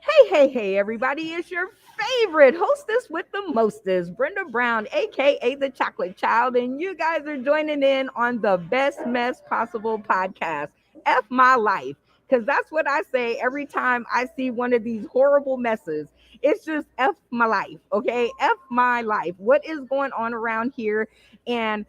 Hey, everybody. It's your favorite hostess with the mostest, Brenda Brown, aka the Chocolate Child. And you guys are joining in on the Best Mess Possible podcast, F My Life. Because that's what I say every time I see one of these horrible messes. It's just F my life, okay? F my life. What is going on around here? And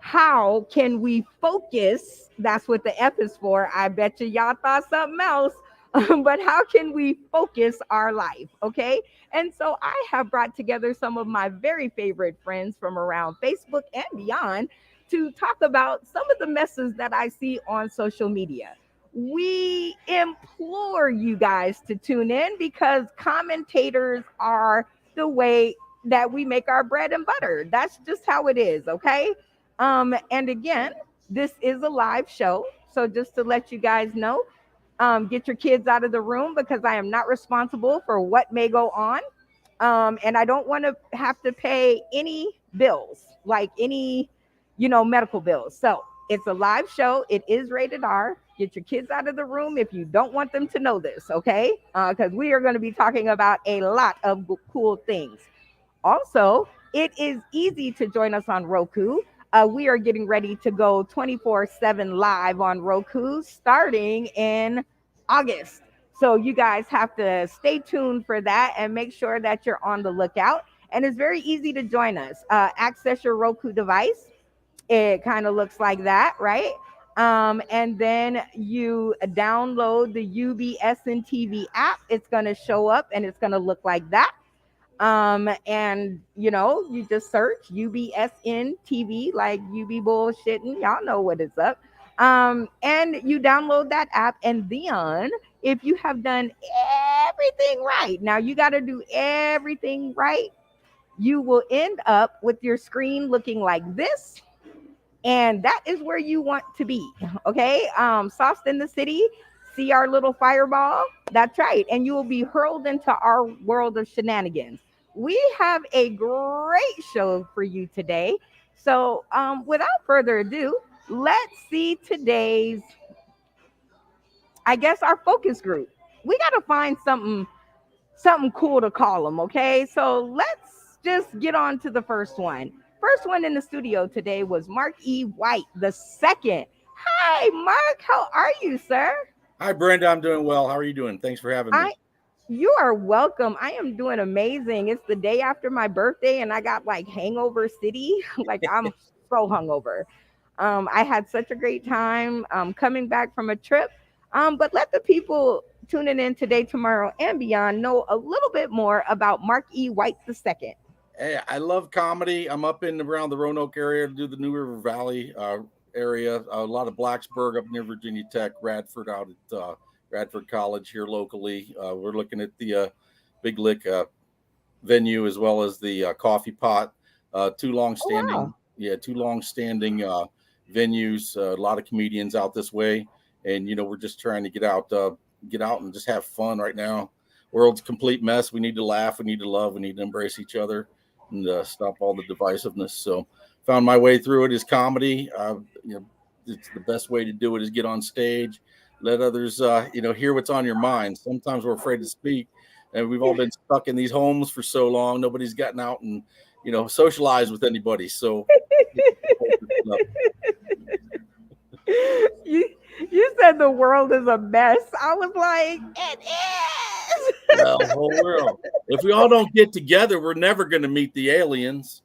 how can we focus? That's what the F is for. I bet you y'all thought something else. But how can we focus our life? Okay. And so I have brought together some of my very favorite friends from around Facebook and beyond to talk about some of the messes that I see on social media. We implore you guys to tune in because commentators are the way that we make our bread and butter. That's just how it is. Okay. And again, this is a live show. So just to let you guys know, get your kids out of the room because I am not responsible for what may go on. And I don't want to have to pay any bills, like any, medical bills. So it's a live show. It is rated R. Get your kids out of the room if you don't want them to know this, okay? Because we are going to be talking about a lot of cool things. Also, it is easy to join us on Roku. We are getting ready to go 24/7 live on Roku starting in August. So you guys have to stay tuned for that and make sure that you're on the lookout. And it's very easy to join us. Access your Roku device. It kind of looks like that, right? And then you download the UBSN TV app. It's going to show up and it's going to look like that. And you just search UBSN TV, like you be bullshitting. Y'all know what is up. And you download that app, and then if you have done everything right, now you got to do everything right, you will end up with your screen looking like this, and that is where you want to be. Okay. Sauce in the city. See our little fireball. That's right. And you will be hurled into our world of shenanigans. We have a great show for you today. So, without further ado, let's see today's, I guess, our focus group. We got to find something cool to call them. Okay. So let's just get on to the first one. First one in the studio today was Mark E. White the second. Hi, Mark. How are you, sir? Hi, Brenda. I'm doing well. How are you doing? Thanks for having I me. You are welcome. I am doing amazing. It's the day after my birthday, and I got like hangover city. Like I'm so hungover. I had such a great time coming back from a trip. But let the people tuning in today, tomorrow, and beyond know a little bit more about Mark E. White the second. Hey, I love comedy. I'm up in around the Roanoke area to do the New River Valley area. A lot of Blacksburg up near Virginia Tech, Radford out at Radford College here locally. We're looking at the Big Lick venue as well as the Coffee Pot. Two long Oh standing, wow. yeah, two long standing venues. A lot of comedians out this way, and we're just trying to get out and just have fun right now. World's a complete mess. We need to laugh. We need to love. We need to embrace each other and stop all the divisiveness. So, found my way through it is comedy. It's the best way to do it is get on stage, let others, hear what's on your mind. Sometimes we're afraid to speak, and we've all been stuck in these homes for so long. Nobody's gotten out and socialized with anybody. So, you you said the world is a mess. I was like, it is. well, whole world. If we all don't get together, we're never going to meet the aliens.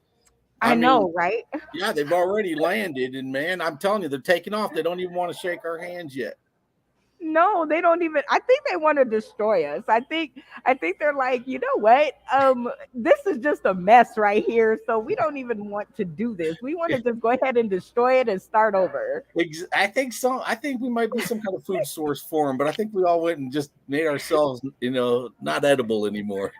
I I mean, know, right? yeah, they've already landed, and man, I'm telling you, they're taking off. They don't even want to shake our hands yet. No, they don't even. I think they want to destroy us. I think they're like, you know what? This is just a mess right here. So we don't even want to do this. We want to just go ahead and destroy it and start over. I think so. I think we might be some kind of food source for them, but I think we all went and just made ourselves, not edible anymore.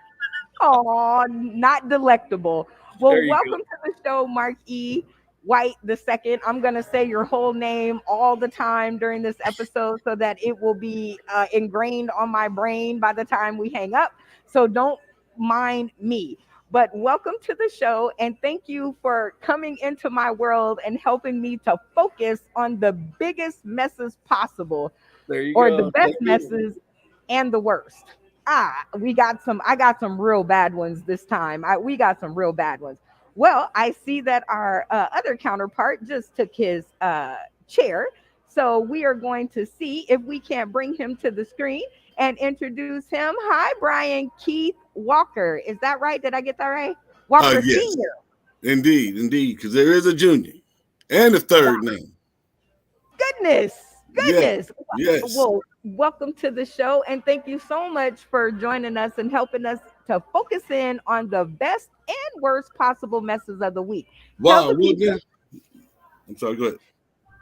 Oh, not delectable. Well, There you go. welcome to the show, Mark E. White the second. I'm gonna say your whole name all the time during this episode so that it will be ingrained on my brain by the time we hang up. So don't mind me. But welcome to the show, and thank you for coming into my world and helping me to focus on the biggest messes possible, There you or the go. best Thank you. messes and the worst. We got some. I got some real bad ones this time. We got some real bad ones. Well, I see that our other counterpart just took his chair. So we are going to see if we can't bring him to the screen and introduce him. Hi, Brian Keith Walker. Is that right? Did I get that right? Walker Yes, Sr. indeed, because there is a junior and a third now. Goodness, Yes, goodness. yes. Well, welcome to the show, and thank you so much for joining us and helping us to focus in on the best and worst possible messes of the week. Tell Wow. the Well, people, then, I'm sorry. Go ahead.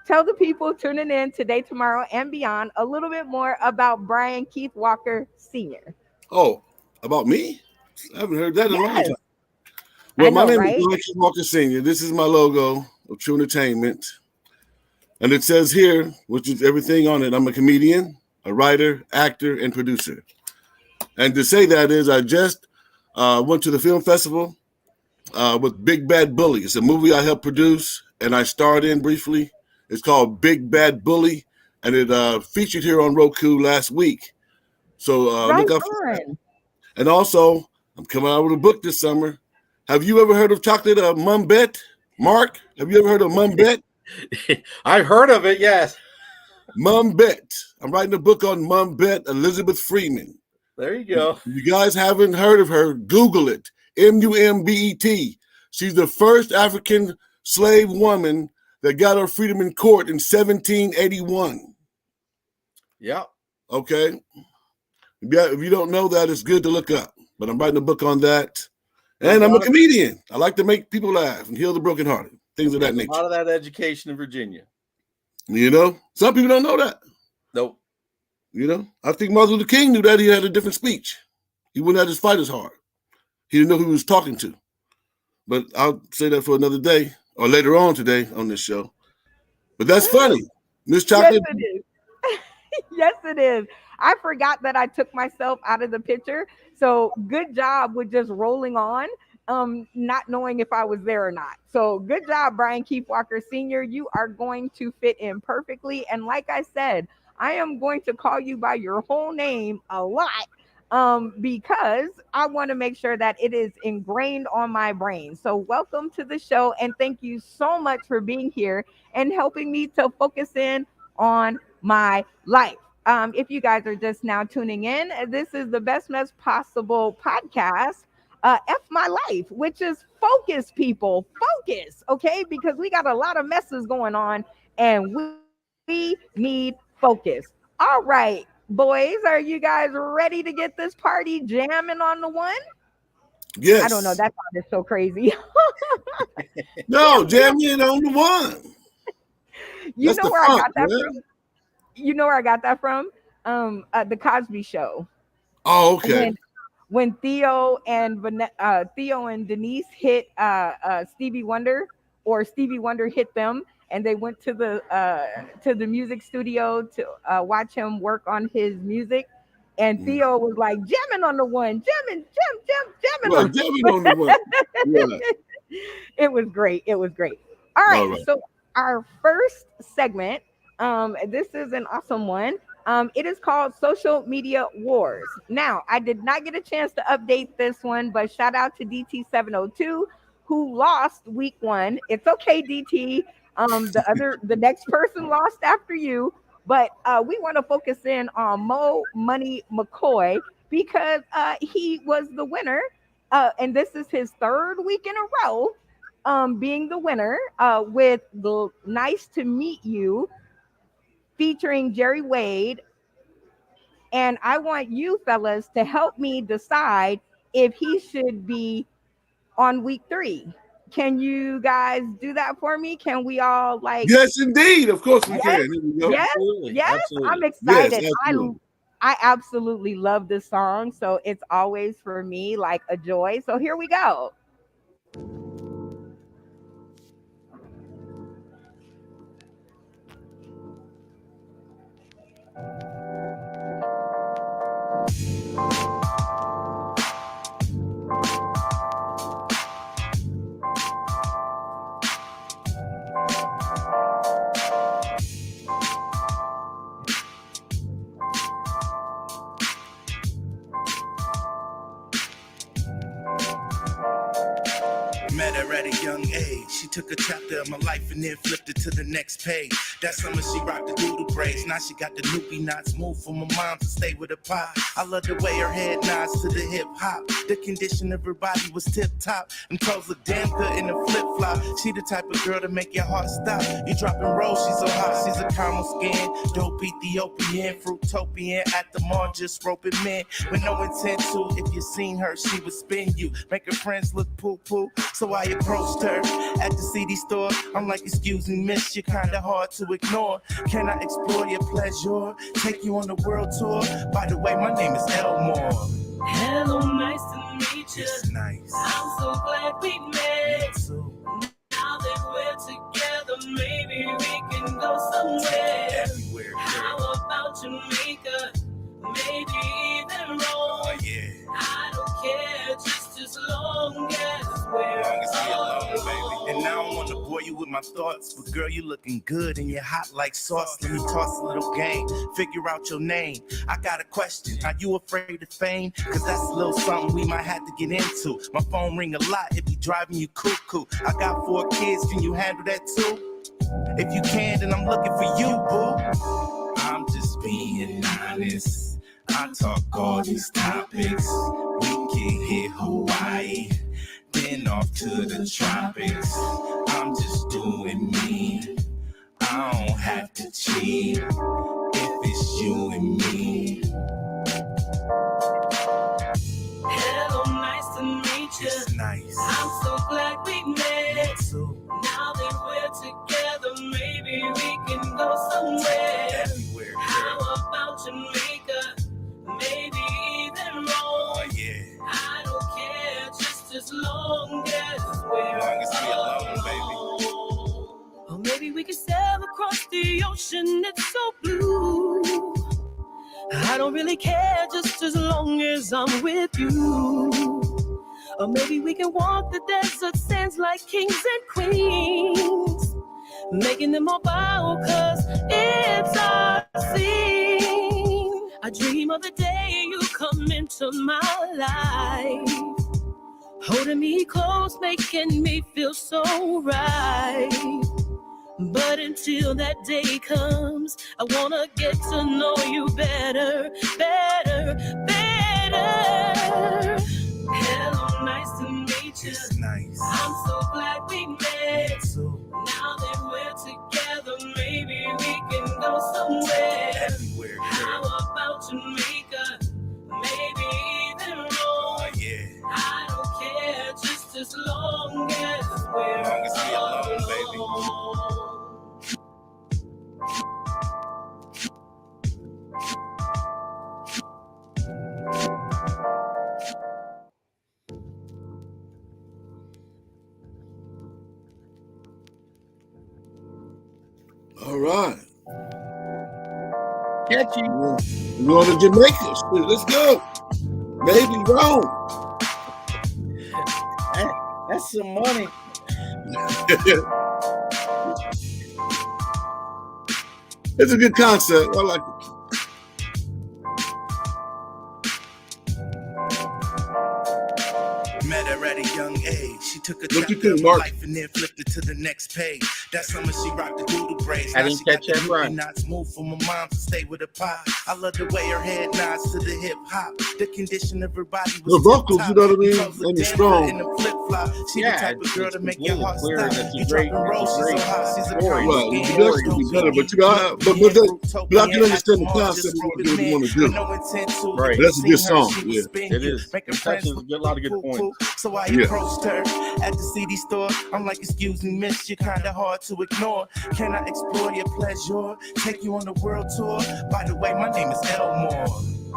tell the people tuning in today, tomorrow, and beyond a little bit more about Brian Keith Walker Sr. Oh, about me? I haven't heard that in a long Yes, time. I Well, my know, name is right? Alex Walker Sr. This is my logo of True Entertainment. And it says here, which is everything on it, I'm a comedian, a writer, actor, and producer. And to say that is, I just went to the film festival with Big Bad Bully. It's a movie I helped produce and I starred in briefly. It's called Big Bad Bully, and it featured here on Roku last week. So Right look out for that. on. And also, I'm coming out with a book this summer. Have you ever heard of chocolate Mumbet? Mark, have you ever heard of Mumbet? I've heard of it. Yes. Mumbet. I'm writing a book on Mumbet, Elizabeth Freeman. There you If go. you guys haven't heard of her, Google it. Mumbet. She's the first African slave woman that got her freedom in court in 1781. Yeah. Okay? If you don't know that, it's good to look up. But I'm writing a book on that. There's And I'm a lot of comedian. I like to make people laugh and heal the brokenhearted, things of that there's a lot nature. of that education in Virginia. You know, some people don't know that. Nope. You know, I think Martin Luther King knew that. He had a different speech. He wouldn't have his fight as hard. He didn't know who he was talking to. But I'll say that for another day or later on today on this show. But that's funny. Miss Yes, Chocolate. it is. Yes, it is. I forgot that I took myself out of the picture. So good job with just rolling on, not knowing if I was there or not. So good job, Brian Keith Walker Sr. You are going to fit in perfectly. And like I said, I am going to call you by your whole name a lot. Because I want to make sure that it is ingrained on my brain. So, welcome to the show, and thank you so much for being here and helping me to focus in on my life. If you guys are just now tuning in, this is the Best Mess Possible podcast. F my life, which is focus, people, focus, okay? Because we got a lot of messes going on and we need focus. All right, boys, are you guys ready to get this party jamming on the one? I don't know, Yes. that sounded so crazy. No, Jam, jam in on the one. you That's know the where I funk, got that from? man. You know where I got that from? The Cosby Show. Oh, okay. When Theo and Denise hit Stevie Wonder, or Stevie Wonder hit them, and they went to the music studio to watch him work on his music. And Mm. Theo was like jamming on the one, jamming Well, on. jamming on the one. Yeah. It was great. It was great. All All right. right. So our first segment, this is an awesome one. It is called Social Media Wars. Now, I did not get a chance to update this one, but shout out to DT702 who lost week one. It's okay, DT. The next person lost after you, but we want to focus in on Mo Money McCoy because he was the winner, and this is his third week in a row being the winner with the Nice to Meet You featuring Jerry Wade. And I want you fellas to help me decide if he should be on week three. Can you guys do that for me? Can we all like, Yes, indeed. Of course we yes, can. Here we go. yes, Absolutely. yes? I'm Absolutely. Yes, excited. absolutely. I absolutely love this song. So it's always for me like a joy. So here we go. Met her at a young age. She took a chapter of my life and then flipped it to the next page. That summer she rocked the doodle braids. Now she got the loopy knots. Moved from my mom to stay with her pie. I love the way her head nods to the hip hop. The condition of her body was tip top. And toes look damn good in a flip flop. She the type of girl to make your heart stop. You dropping rolls, she's so hot. She's a caramel skin, dope Ethiopian, fruitopian. At the mall, just roping men with no intent to. If you seen her, she would spin you, make her friends look poo poo. So I approached her at the CD store. I'm like, excuse me, miss, you're kinda hard to ignore. Can I explore your pleasure? Take you on a world tour? By the way, my name is Elmore. Hello, nice to meet you. It's nice. I'm so glad we met. So, Now that we're together, maybe we can go somewhere. everywhere. How about Jamaica? Maybe even Rome. Oh yeah. I don't care, just as long as we're Long as we alone, alone. baby. And now I want to bore you with my thoughts, but girl, you looking good and you're hot like sauce. Let me toss a little game, figure out your name. I got a question, are you afraid of fame? Cause that's a little something we might have to get into. My phone ring a lot, it be driving you cuckoo. I got 4 kids, can you handle that too? If you can, then I'm looking for you, boo. I'm just being honest. I talk all these topics. We can hit Hawaii, then off to the tropics. I'm just doing me. I don't have to cheat if it's you and me. Hello, nice to meet you. It's nice. I'm so glad we met. So Now that we're together, maybe we can go somewhere. everywhere. How about Jamaica? Maybe even Rome. Oh yeah. I don't care, just as long as we're Long as we alone, baby. Or maybe we can sail across the ocean, it's so blue. I don't really care, just as long as I'm with you. Or maybe we can walk the desert sands like kings and queens, making them all bow, cause it's our scene. I dream of the day you come into my life, holding me close, making me feel so right. But until that day comes, I wanna get to know you better, better, better. Hello, nice to meet you. It's nice. I'm so glad we met. So Now that we're together, maybe we can go somewhere. everywhere. How about Jamaica? Maybe even Rome. Oh yeah. I don't care, just as long as we're Long as we alone, baby. alone. All right. Catchy. We're going to Jamaica. Shit, let's go. Maybe Rome. That's some money. It's a good concept. I like it. Met her at a young age. She took a What you chapter think, of my Mark? life and then flipped it to the next page. That summer she rocked the doodle braids. I Now didn't she got catch the that loopy right. knots. Moved from my mom to stay with her pie. I love the way her head nods to the hip hop. The condition of her body was The vocals, tip-top. you know what I mean? Toes look And it's damn strong. good in a flip-flop. She Yeah, the type of girl it's to make your completely heart clear, stop. and it's a You great- dropping rolls, it's a she's so great hot. She's a story. caramel Well, skin, the production would be better, but you got, but I can understand the concept of what you want to do. Right. That's a good song, yeah. It is. It touches a lot of good points. So I Yeah. approached her at the CD store. I'm like, excuse me, miss, you're kinda hard to ignore. Can I explore your pleasure? Take you on a world tour? By the way, my name is Elmore.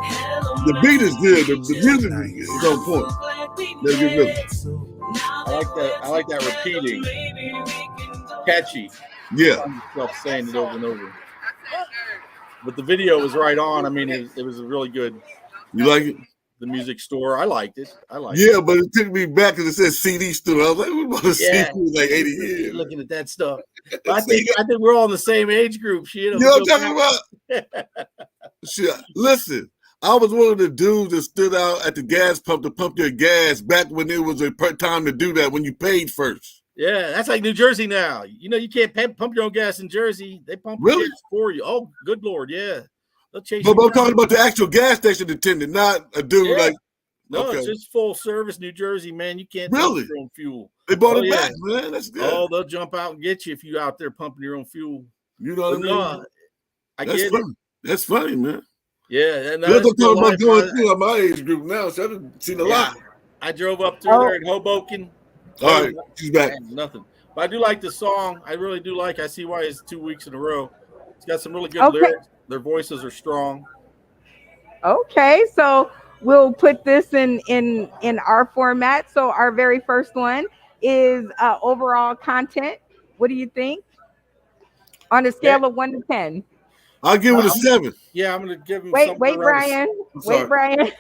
Hello, The nice beat is to good. The meet you. music is on I'm point. so glad we That's a good rhythm. met. So, Now I like that- I like that we're together, repeating. maybe we can go Catchy. Yeah. Find yourself saying it over and over. But the video was right on. I mean, it was a really good. You like it? The music store. I liked it. Yeah, but it took me back because it said CD store. I was like, we want to see Yeah. CD like 80 years. Looking at that stuff. But I think we're all in the same age group. Shit. You know what I'm talking about? Shit, listen, I was one of the dudes that stood out at the gas pump to pump your gas back when it was a time to do that when you paid first. Yeah, that's like New Jersey now. You know, you can't pump your own gas in Jersey. They pump Really? your gas for you. Oh, good Lord, yeah. They'll chase But you I'm down. talking about the actual gas station attendant, not a dude Yeah. like. No, Okay. it's just full service New Jersey, man. You can't Really? pump your own fuel. They bought Oh, it yeah. back, man. That's good. Oh, they'll jump out and get you if you out there pumping your own fuel. You know what I But mean? no, I That's get funny. it. That's funny, man. Yeah, and We're that's talking real about life. going through at my age group now, so I've seen a lot. I drove up through there in Hoboken. All right, she's back. Man, nothing. But I do like the song. I really do like. I see why it's 2 weeks in a row. It's got some really good lyrics. Their voices are strong. Okay, so we'll put this in our format. So our very first one is overall content. What do you think on a scale of 1 to 10? I'll give it a 7. Yeah, I'm going to give him. Wait, Brian. Wait, Brian.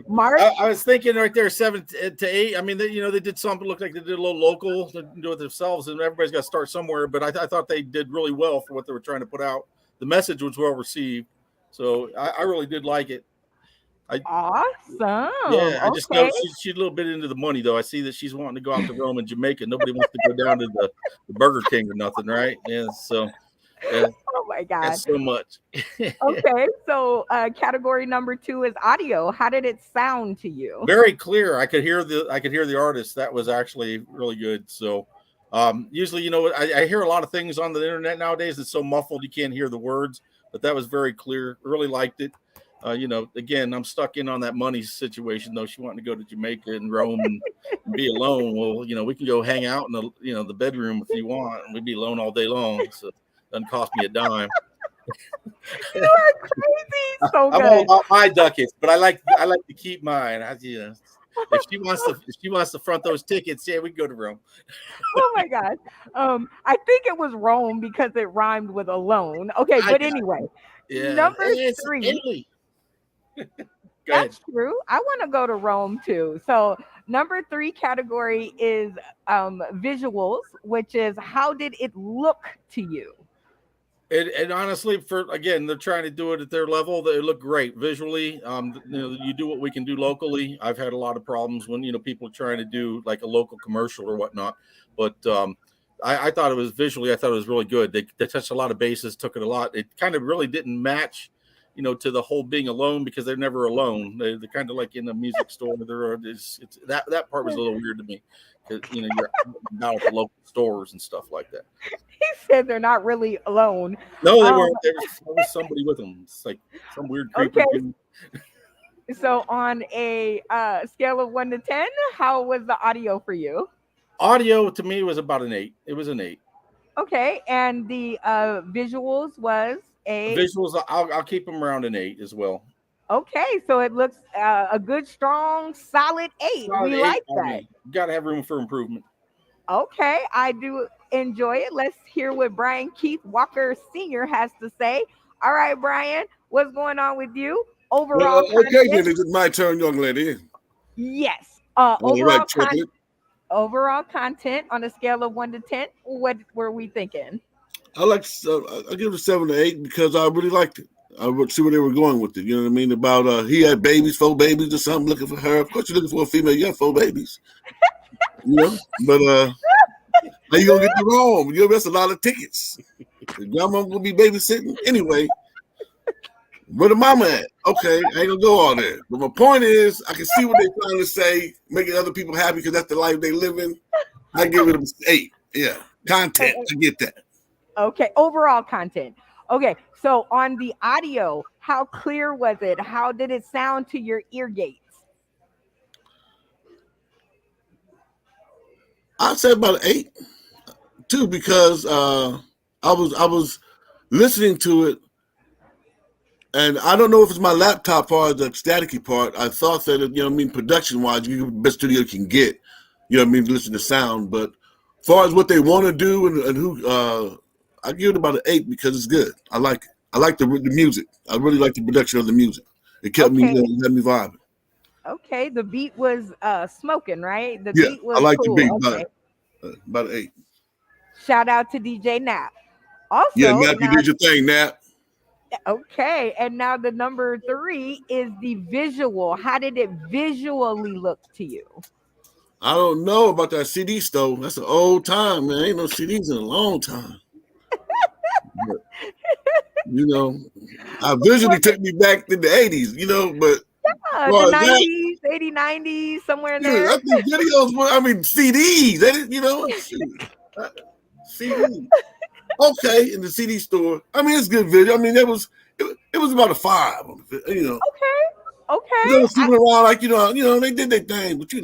Mark. I was thinking right there 7 to 8. I mean, they did something look like they did a little local to do it themselves, and everybody's got to start somewhere. But I thought they did really well for what they were trying to put out. The message was well received, so I really did like it. Awesome. Yeah, I just know she's a little bit into the money, though. I see that she's wanting to go out to Rome and Jamaica. Nobody wants to go down to the Burger King or nothing, right? Yeah, so. Yeah, oh my God. That's so much. Okay, so category number 2 is audio. How did it sound to you? Very clear. I could hear the artist. That was actually really good. So usually, I hear a lot of things on the internet nowadays that's so muffled you can't hear the words, but that was very clear. Really liked it. Again, I'm stuck in on that money situation though. She wanted to go to Jamaica and Rome and be alone. Well, we can go hang out in the bedroom if you want, and we'd be alone all day long. So doesn't cost me a dime. You are crazy. So good. I'm all about my ducats, but I like to keep mine. If she wants to front those tickets, yeah, we can go to Rome. Oh my God. I think it was Rome because it rhymed with alone. Okay, but anyway. Yeah. Number 3. That's true. I want to go to Rome too. So number 3 category is visuals, which is how did it look to you? And honestly, they're trying to do it at their level. They look great visually. You do what we can do locally. I've had a lot of problems when people are trying to do like a local commercial or whatnot. But I thought it was visually. I thought it was really good. They touched a lot of bases, took it a lot. It kind of really didn't match, to the whole being alone because they're never alone. They're kind of like in a music store. That part was a little weird to me because you're out at the local stores and stuff like that. He said they're not really alone. No, they weren't. There was somebody with them. It's like some weird creepy dude. So on a scale of 1 to 10, how was the audio for you? Audio to me was about an 8. It was an 8. Okay, and the visuals was a visuals. I'll keep them around an 8 as well. Okay, so it looks a good, strong, solid 8. We like that. You got to have room for improvement. Okay, I do enjoy it. Let's hear what Brian Keith Walker Sr. has to say. All right, Brian, what's going on with you? Overall, okay, then it's my turn, young lady. Yes. Overall content on a scale of 1 to 10. What were we thinking? I'll give it a 7 to 8 because I really liked it. I would see where they were going with it. You know what I mean? About he had 4 babies or something, looking for her. Of course, you're looking for a female. You got 4 babies. But how you gonna get to Rome? That's a lot of tickets. Grandma gonna be babysitting anyway. Where the mama at? Okay, I ain't gonna go all there. But my point is, I can see what they're trying to say, making other people happy because that's the life they live in. I give it an 8. Yeah, content. I get that. Okay, overall content. Okay, so on the audio, how clear was it? How did it sound to your ear gates? I'd say about an 8, too, because I was listening to it, and I don't know if it's my laptop part or the staticky part. I thought that production-wise, you get the best studio you can get. Listen to sound. But as far as what they want to do and who, I give it about an 8 because it's good. I like it. I like the music. I really like the production of the music. It kept me vibing. Okay, the beat was smoking, right? The beat was I like cool. the beat. Okay. About an 8. Shout out to DJ Nap. Also, yeah, Nap, you did your thing, Nap. Okay, and now the number three is the visual. How did it visually look to you? I don't know about that CD stove. That's an old time, man. Ain't no CDs in a long time. But, I visually Was it took me back to the 80s, but the well, that, 90s, 80s, 90s, somewhere in dude, there? I think videos were, CDs. They didn't, shoot. CD. Okay, in the CD store. It's good video. It was about a 5 on the. Okay, They okay. were sleeping around like, they did their thing, but it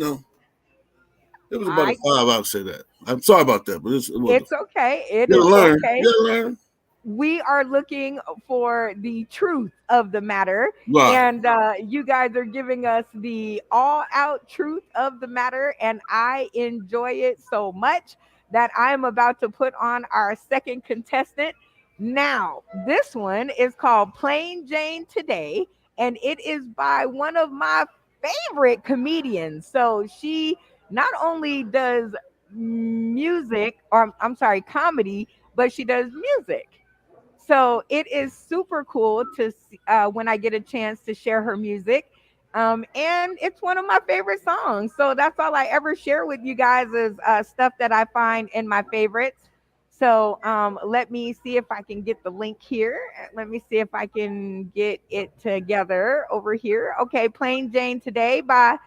was about a I 5, I would say that. I'm sorry about that, but it was It's okay. It you is gotta learn. okay. You gotta learn. We are looking for the truth of the matter, Right. and you guys are giving us the all out truth of the matter, and I enjoy it so much that I'm about to put on our second contestant. Now this one is called Plain Jane Today, and it is by one of my favorite comedians. So she not only does music, or I'm sorry, comedy, but she does music. So it is super cool to see, when I get a chance to share her music. And it's one of my favorite songs. So that's all I ever share with you guys is stuff that I find in my favorites. So let me see if I can get the link here. Let me see if I can get it together over here. Okay, Plain Jane Today by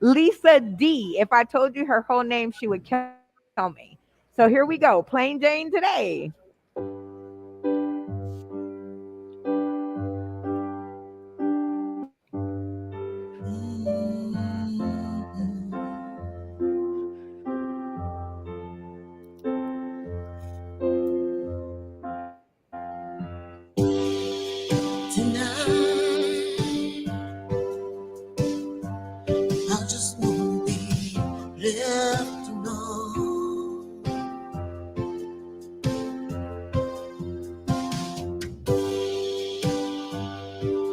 Lisa D. If I told you her whole name, she would kill me. So here we go. Plain Jane Today. Tonight, I just want to be left alone.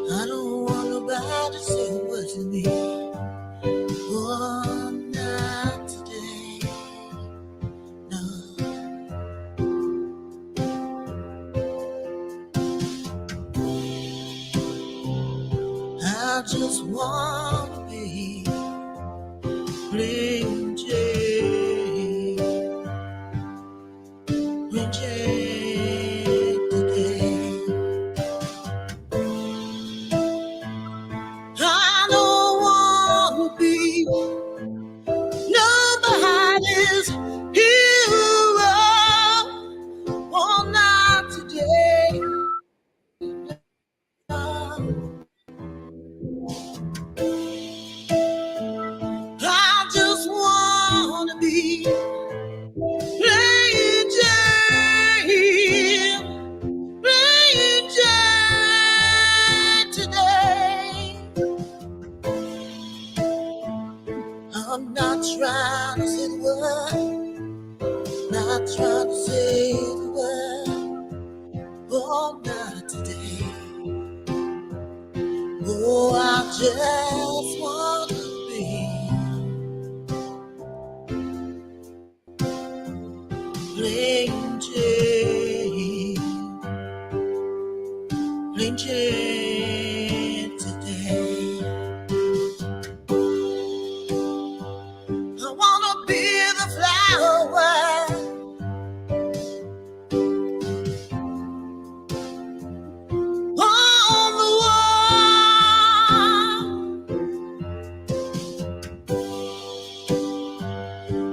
I don't want nobody to say a word to me. Oh, not today. No. I just want to be plain Jane, plain Jane today. I don't want to be nobody's hero. Oh, not today. I just want to be plain Jane, plain Jane today. I'm not trying to say the word, not trying to say the word. Oh, not today. Oh, I just want to be plain Jane, plain Jane today. I wanna be the flower on the wall.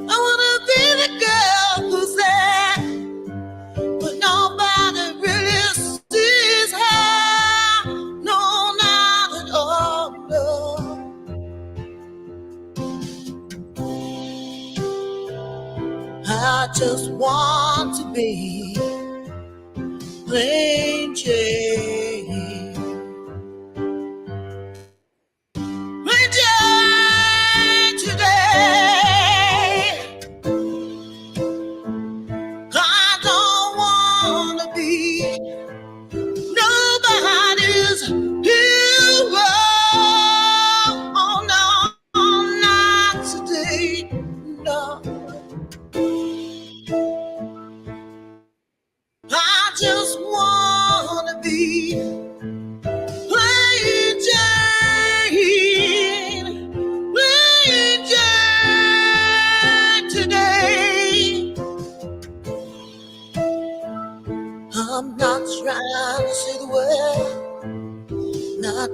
I wanna be the girl who's there, but nobody really sees her. No, not at all. No. I just want to be plain Jane, plain Jane today. I don't want to be nobody's hero. Oh no, not today. No. I just want to be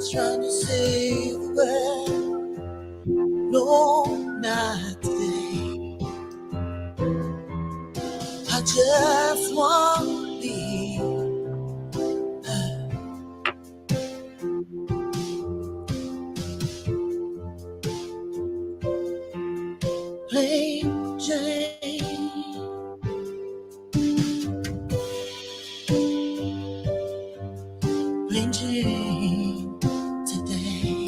trying to save the world. No, not today. I just want to be plain Jane. Plain Jane today.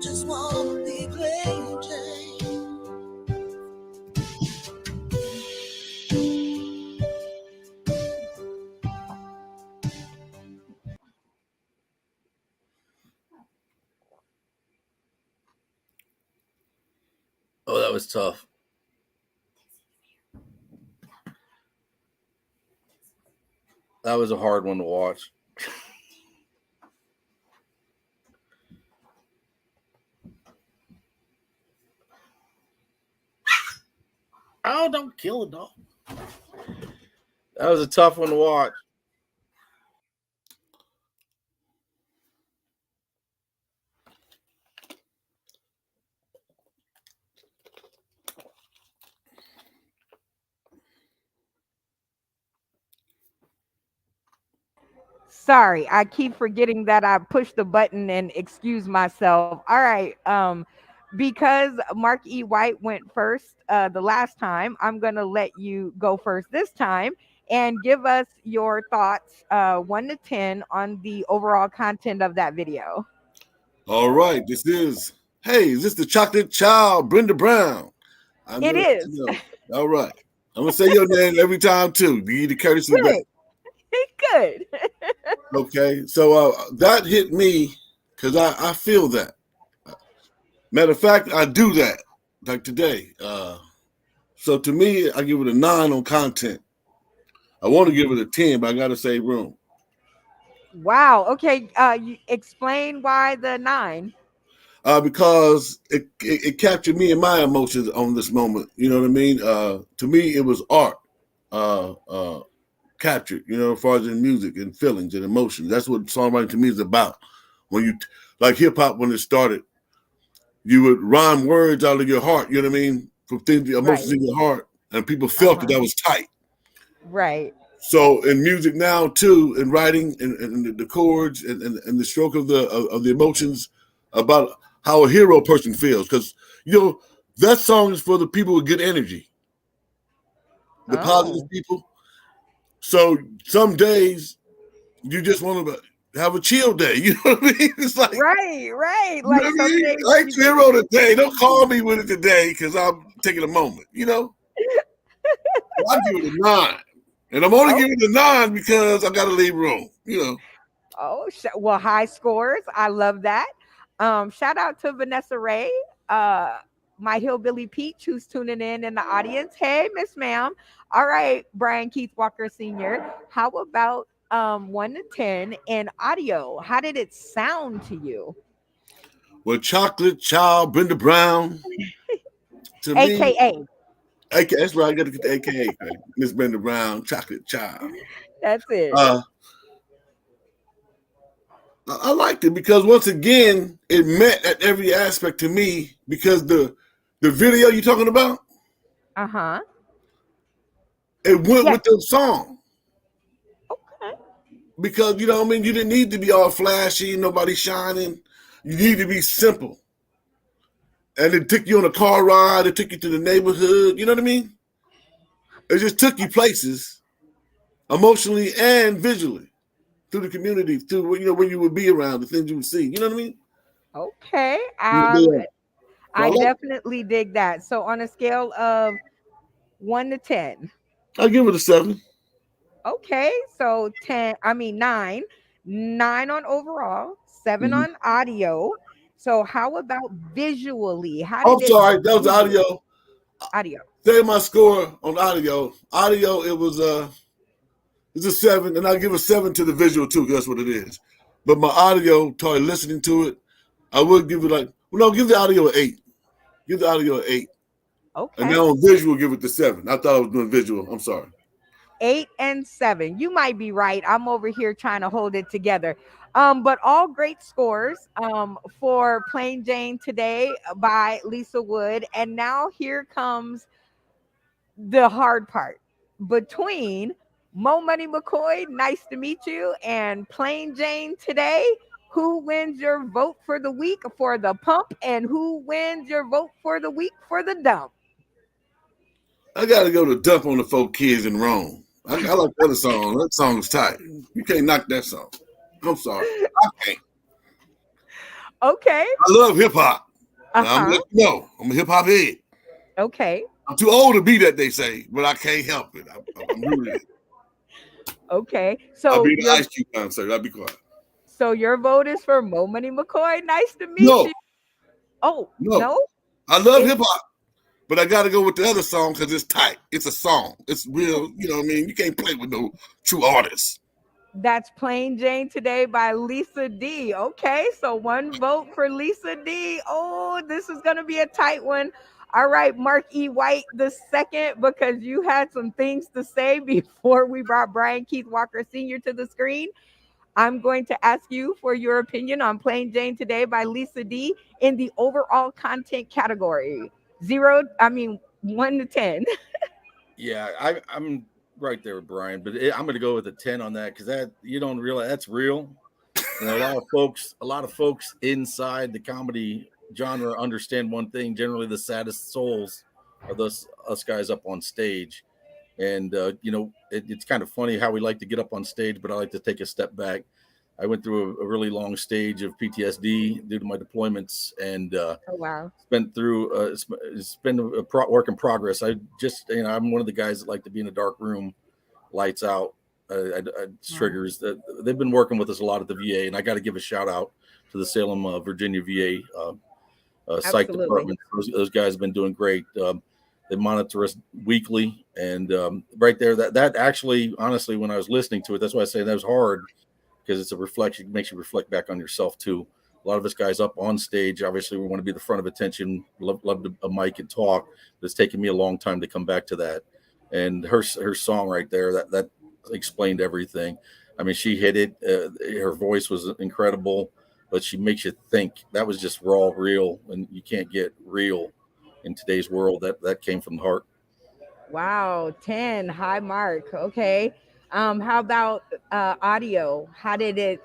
Just want to be plain Jane. Oh, that was tough. That was a hard one to watch. Oh, don't kill a dog. That was a tough one to watch. Sorry, I keep forgetting that I pushed the button and excuse myself. All right. Because Mark E. White went first the last time, I'm gonna let you go first this time and give us your thoughts, 1 to 10, on the overall content of that video. All right, is this the chocolate child, Brenda Brown? I'm It gonna let is. you know. All right. I'm gonna say your name every time too. Be the courtesy back. Good. Good. Okay. So that hit me because I feel that. Matter of fact, I do that like today. So to me, I give it a 9 on content. I want to give it a 10, but I gotta save room. Wow. Okay. You explain why the 9. Because it captured me and my emotions on this moment. You know what I mean? To me, it was art captured, as far as in music and feelings and emotions. That's what songwriting to me is about. When you, like hip hop, when it started, you would rhyme words out of your heart, you know what I mean? From things, the emotions Right. in your heart, and people felt that was tight. Right. So in music now too, in writing and the chords and the stroke of the emotions about how a hero person feels, because that song is for the people with good energy, the positive Oh. people. So some days you just want to have a chill day. You know what I mean? It's like, Right. Right. you know Like what I some mean? days I ain't you just hero today. Don't call me with it today because I'm taking a moment. I give it a 9. And I'm only oh giving it a 9 because I got to leave room. well, high scores. I love that. Shout out to Vanessa Ray, uh, my hillbilly peach, who's tuning in the audience. Hey, Miss Ma'am. All right, Brian Keith Walker Sr. How about 1 to 10 in audio? How did it sound to you? Well, chocolate child, Brenda Brown, to me, AKA. that's right. I got to get the AKA, Miss Brenda Brown, chocolate child. That's it. Uh, I liked it because once again, it met at every aspect to me because the video you're talking about, Uh-huh. it went Yes. with the song. Okay. Because, you didn't need to be all flashy, nobody shining. You need to be simple. And it took you on a car ride, it took you to the neighborhood, you know what I mean? It just took you places emotionally and visually through the community, through where you would be around, the things you would see. You know what I mean? Okay. Yeah. So I I like it. definitely dig that. So on a scale of 1 to 10. I'll give it a 7. Okay, so 10, I mean 9. 9 on overall, 7 Mhm. on audio. So how about visually? How I'm did it sorry, that was visually? audio. Audio. Say my score on audio. Audio, it's a 7, and I'll give a 7 to the visual too, because that's what it is. But my audio, totally listening to it, I would give it give the audio an 8. Give the audio an 8. And Okay. now on visual, give it the 7. I thought I was doing visual. I'm sorry. 8 and 7. You might be right. I'm over here trying to hold it together. But all great scores for Plain Jane Today by Lisa Wood. And now here comes the hard part between Mo Money McCoy, nice to meet you, and Plain Jane Today. Who wins your vote for the week for the pump, and who wins your vote for the week for the dump? I got to go to Dump on the 4 Kids in Rome. I like that song. That song is tight. You can't knock that song. I'm sorry. I can't. Okay. I love hip hop. I'm Uh-huh. let you know. I'm a hip hop head. Okay. I'm too old to be that, they say, but I can't help it. I'm really. Okay. I'll So be at the your Ice Cube concert. I'll be quiet. so your vote is for Mo Money McCoy. Nice to meet No, you. Oh, no. no? I love It- hip hop, but I got to go with the other song because it's tight. It's a song. It's real. You know what I mean? You can't play with no true artists. That's Plain Jane Today by Lisa D. Okay, so one vote for Lisa D. Oh, this is going to be a tight one. All right, Mark E. White the second, because you had some things to say before we brought Brian Keith Walker Sr. to the screen. I'm going to ask you for your opinion on Plain Jane Today by Lisa D in the overall content category. 1 to 10. Yeah, I'm right there with Brian, but I'm going to go with a 10 on that because that you don't realize that's real. You know, a lot of folks inside the comedy genre understand one thing. Generally, the saddest souls are us guys up on stage, and it's kind of funny how we like to get up on stage, but I like to take a step back. I went through a really long stage of PTSD due to my deployments, and Oh, wow. spent through it's been a work in progress. I'm one of the guys that like to be in a dark room, lights out. Triggers that they've been working with us a lot at the VA, and I got to give a shout out to the Salem, Virginia VA psych Absolutely. department. Those guys have been doing great. They monitor us weekly, and right there, that actually, honestly, when I was listening to it, that's why I say that was hard because it's a reflection. It makes you reflect back on yourself too. A lot of us guys up on stage, obviously, we want to be the front of attention, love a mic and talk. But it's taken me a long time to come back to that. And her song right there, that explained everything. I mean, she hit it. Her voice was incredible, but she makes you think. That was just raw, real, and you can't get real in today's world. That came from the heart. Wow, 10, high mark. Okay. How about audio? How did it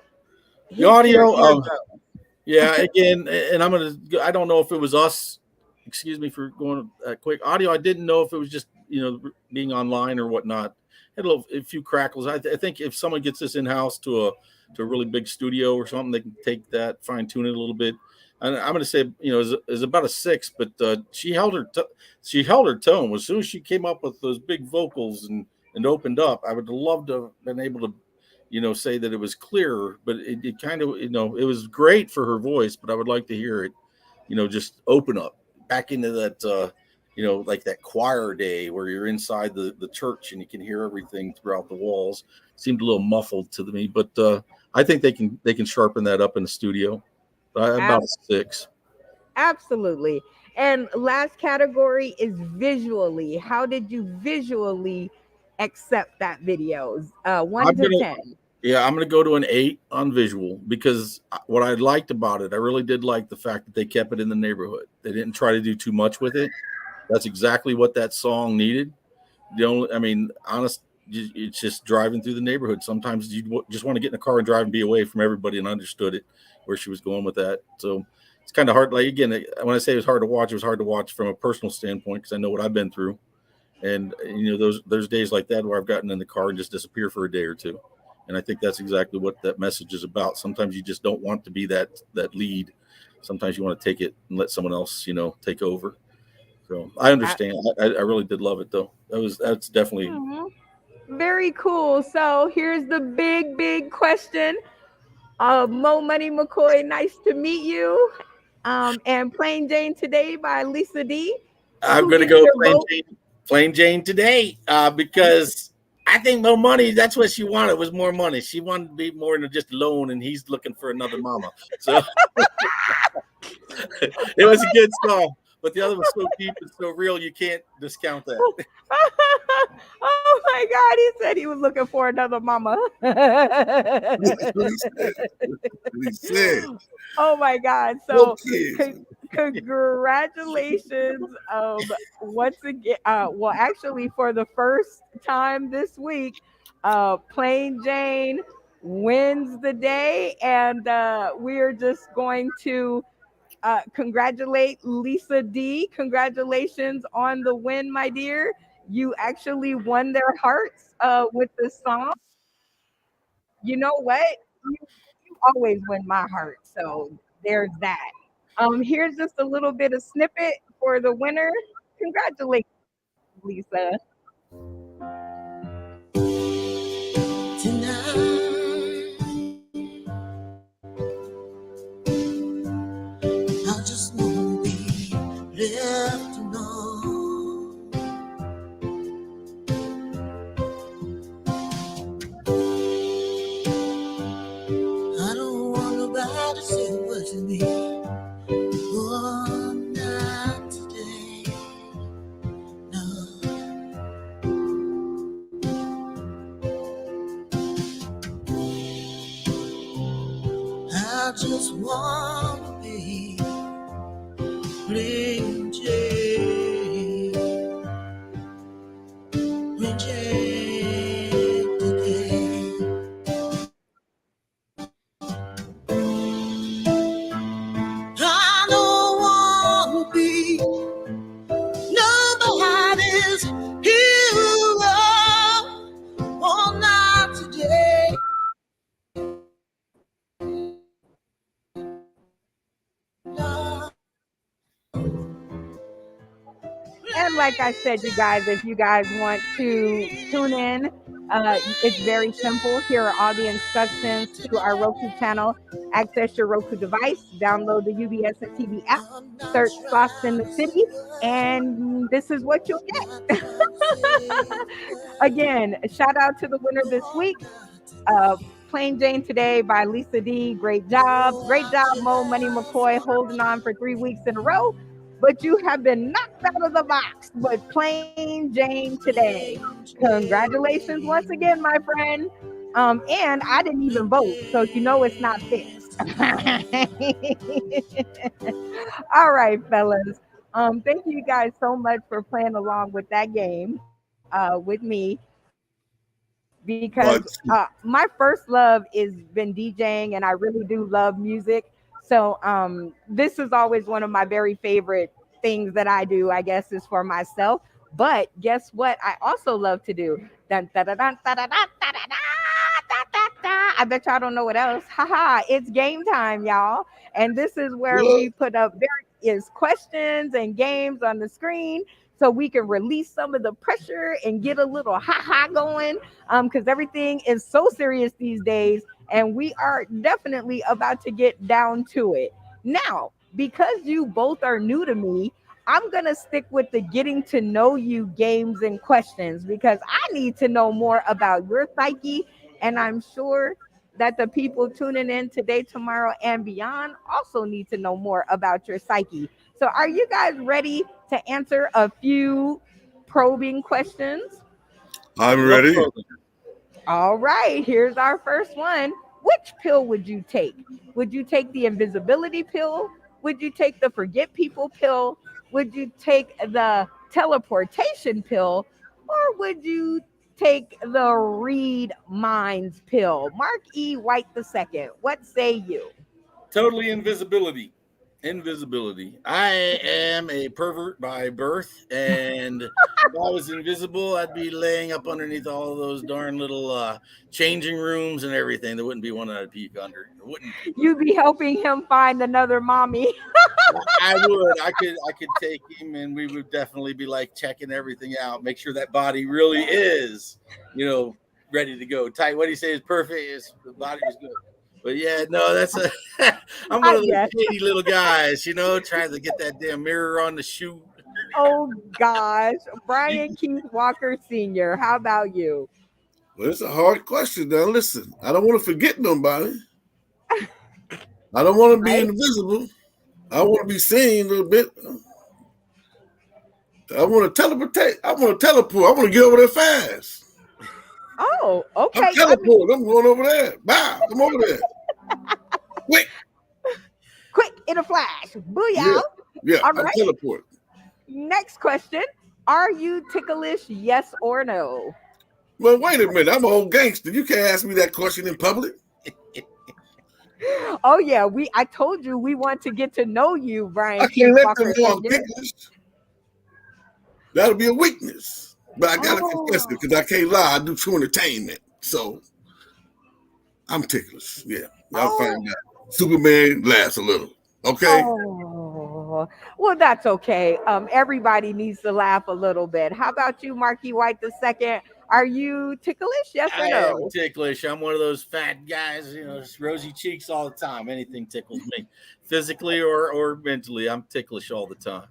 hit The your audio, eardrum? yeah, again, and I don't know if it was us. Excuse me for going quick. Audio, I didn't know if it was just being online or whatnot. Had a few crackles. I think if someone gets this in house to a really big studio or something, they can take that, fine tune it a little bit. And I'm going to say, is about a 6, but she held her tone. As soon as she came up with those big vocals and opened up, I would love to have been able to say that it was clearer, but it kind of, it was great for her voice, but I would like to hear it, just open up back into that, like that choir day where you're inside the church and you can hear everything throughout the walls. It seemed a little muffled to me, but I think they can sharpen that up in the studio. About a 6. Absolutely. And last category is visually. How did you visually accept that video? 1 to 10. Yeah, I'm going to go to an 8 on visual because what I liked about it, I really did like the fact that they kept it in the neighborhood. They didn't try to do too much with it. That's exactly what that song needed. It's just driving through the neighborhood. Sometimes you just want to get in a car and drive and be away from everybody, and understood it where she was going with that. So it's kind of hard. Like, again, when I say it was hard to watch, it was hard to watch from a personal standpoint because I know what I've been through. And there's days like that where I've gotten in the car and just disappear for a day or two. And I think that's exactly what that message is about. Sometimes you just don't want to be that lead. Sometimes you want to take it and let someone else, take over. So I understand. I really did love it though. That's definitely Very cool. So here's the big question. Mo Money McCoy, nice to meet you. And Plain Jane Today by Lisa D. I'm going to go Plain Jane Today because I think Mo Money, that's what she wanted, was more money. She wanted to be more than just alone, and he's looking for another mama. So it was a good song. but the other was so deep and so real, you can't discount that. Oh my God. He said he was looking for another mama. That's what he said. That's what he said. Oh my God. No So kids. congratulations. Once again, well, actually for the first time this week, Plain Jane wins the day, and we're just going to congratulate Lisa D. Congratulations on the win, my dear. You actually won their hearts with this song. You know what? You always win my heart. So there's that. Here's just a little bit of snippet for the winner. Congratulations, Lisa. Tonight, I just wanna be left alone. I don't want nobody to say a word to me. Oh, not today. No. I just wanna be plain Jane, plain Jane today. I don't wanna be nobody's hero. Oh, not today. No. And like I said, you guys, if you guys want to tune in, it's very simple. Here are all the instructions to our Roku channel. Access your Roku device, download the UBS and TV app, I'm not search Sauce in the trying to City, say and this is what you'll get. not trying to say Again, shout out to the winner this oh, week. not today. Plain Jane Today by Lisa D. Great job. Oh, Great I job, Mo Money just McCoy, wanna holding on for 3 weeks in a row. But you have been knocked out of the box with Plain Jane Today. Congratulations once again, my friend. And I didn't even vote, so you know it's not fair. All right, fellas. Thank you guys so much for playing along with that game with me because But my first love is been DJing and I really do love music. So this is always one of my very favorite things that I do, I guess, is for myself. But guess what? I also love to do. Dun, da, da, dun, da, da, da, da, da, da, da, da. I bet y'all don't know what else. Haha, it's game time, y'all. And this is where what? we put up various questions and games on the screen so we can release some of the pressure and get a little ha ha going. Because everything is so serious these days, and we are definitely about to get down to it. Now, because you both are new to me, I'm going to stick with the getting to know you games and questions because I need to know more about your psyche. And I'm sure that the people tuning in today, tomorrow, and beyond also need to know more about your psyche. So, are you guys ready to answer a few probing questions? I'm Love ready. program. All right, here's our first one. Which pill would you take? Would you take the invisibility pill? Would you take the forget people pill? Would you take the teleportation pill? Or would you take the read minds pill? Mark E. White II. What say you? Totally invisibility. Invisibility. I am a pervert by birth, and if I was invisible, I'd be laying up underneath all of those darn little changing rooms and everything. There wouldn't be one I'd peek under. There wouldn't be. You be helping him find another mommy. I would. I could take him, and we would definitely be like checking everything out, make sure that body really is, ready to go. Tight. What do you say is perfect? Is the body was good. But yeah, no, that's a. I'm one I of those guess. shady little guys, trying to get that damn mirror on the shoe. Oh gosh. You, Brian Keith Walker Sr. How about you? Well, it's a hard question. Now, listen, I don't want to forget nobody. I don't want to be Right? invisible. I want to be seen a little bit. I want to teleportate. I want to teleport. I want to get over there fast. Oh, I'm okay. teleporting. I'm going over there. Wow, I'm over there. Quick. Quick in a flash. Booyah. Yeah, yeah. All I'm right. teleporting. Next question. Are you ticklish? Yes or no? Well, wait a minute. I'm a whole gangster. You can't ask me that question in public. Oh yeah, I told you we want to get to know you, I Brian Keith can't let them Walker know I'm Sr. ticklish. That'll be a weakness. But I gotta confess it because I can't lie. I do true entertainment. So I'm ticklish. Yeah. I'll Oh, find out. Superman laughs a little. Okay? oh, well, that's okay. Everybody needs to laugh a little bit. How about you, Marky White the second? Are you ticklish? Yes or I am no? ticklish. I'm one of those fat guys, just rosy cheeks all the time. Anything tickles me, physically or mentally. I'm ticklish all the time.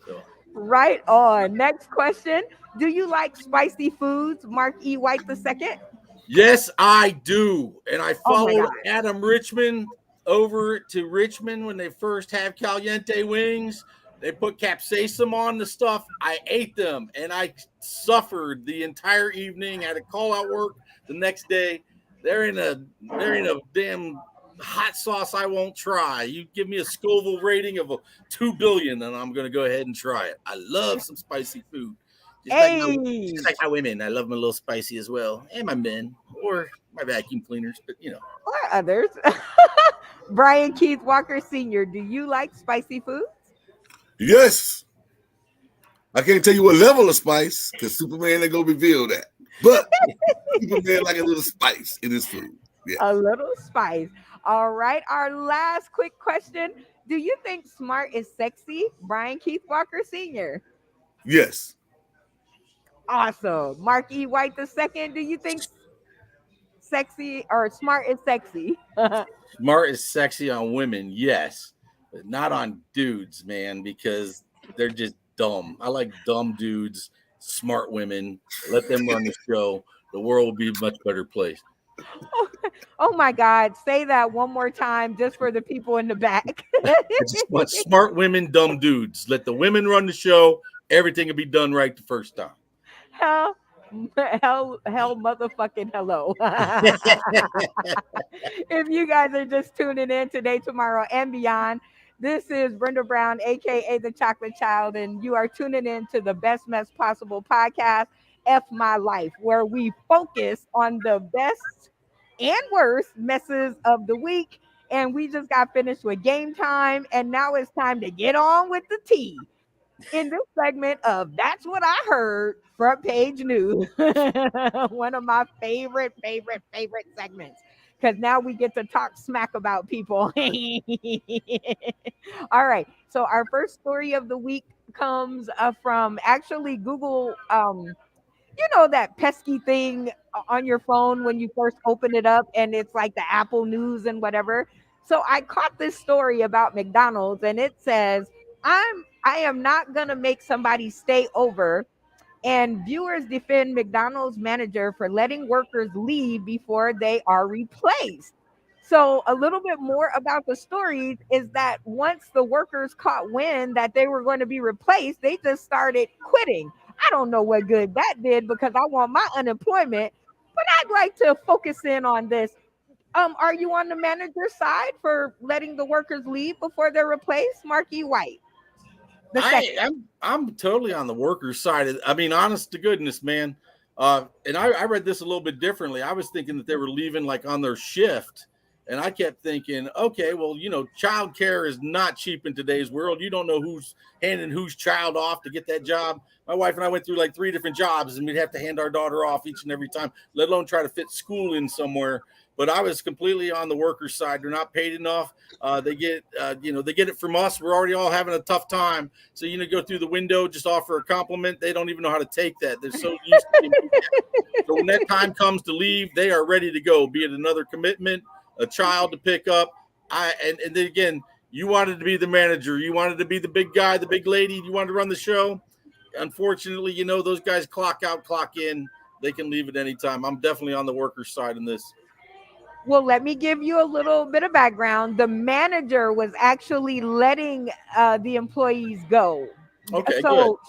So Right on. Next question. Do you like spicy foods, Mark E. White the second? yes, I do. And I Oh my followed God. Adam Richmond over to Richmond when they first have caliente wings. They put capsaicin on the stuff. I ate them and I suffered the entire evening. Had to call out work the next day. They're in a damn hot sauce I won't try. You give me a Scoville rating of a 2 billion, and I'm gonna go ahead and try it. I love some spicy food. Hey, Just like my women, I love them a little spicy as well, and my men or my vacuum cleaners. But or others. Brian Keith Walker Sr., do you like spicy foods? Yes. I can't tell you what level of spice because Superman ain't gonna reveal that. But Superman like a little spice in his food. Yeah. A little spice. All right. Our last quick question. Do you think smart is sexy? Brian Keith Walker Sr. Yes. Awesome. Mark E. White the second. Do you think sexy or smart is sexy? smart is sexy on women, yes, but not on dudes, man, because they're just dumb. I like dumb dudes, smart women. Let them run the show. The world will be a much better place. Oh my God. Say that one more time just for the people in the back. I just want smart women, dumb dudes. Let the women run the show. Everything will be done right the first time. hell, hell, motherfucking hello. If you guys are just tuning in today, tomorrow, and beyond, this is Brenda Brown, aka the Chocolate Child, and you are tuning in to the Best Mess Possible podcast, F My Life, where we focus on the best and worst messes of the week. And we just got finished with game time, and now it's time to get on with the tea in this segment of That's What I Heard Front Page News. One of my favorite segments. Because now we get to talk smack about people. All right. So our first story of the week comes from actually Google. That pesky thing on your phone when you first open it up and it's like the Apple News and whatever. So I caught this story about McDonald's and it says, I am not gonna make somebody stay over, and viewers defend McDonald's manager for letting workers leave before they are replaced. So, a little bit more about the story is that once the workers caught wind that they were going to be replaced, they just started quitting. I don't know what good that did because I want my unemployment, but I'd like to focus in on this. Are you on the manager's side for letting the workers leave before they're replaced? Marky White, the I, second. I'm I'm totally on the workers' side. I mean, honest to goodness, man. And I read this a little bit differently. I was thinking that they were leaving like on their shift, and I kept thinking, okay, well, child care is not cheap in today's world. You don't know who's handing whose child off to get that job. My wife and I went through like 3 different jobs, and we'd have to hand our daughter off each and every time, let alone try to fit school in somewhere. But I was completely on the workers' side. They're not paid enough. They get it from us. We're already all having a tough time. So, go through the window, just offer a compliment. They don't even know how to take that. They're so used to being. So when that time comes to leave, they are ready to go, be it another commitment, a child to pick up. And then again, you wanted to be the manager. You wanted to be the big guy, the big lady. You wanted to run the show. Unfortunately, those guys clock out, clock in. They can leave at any time. I'm definitely on the workers' side in this. Well, let me give you a little bit of background. The manager was actually letting the employees go. Okay, good. So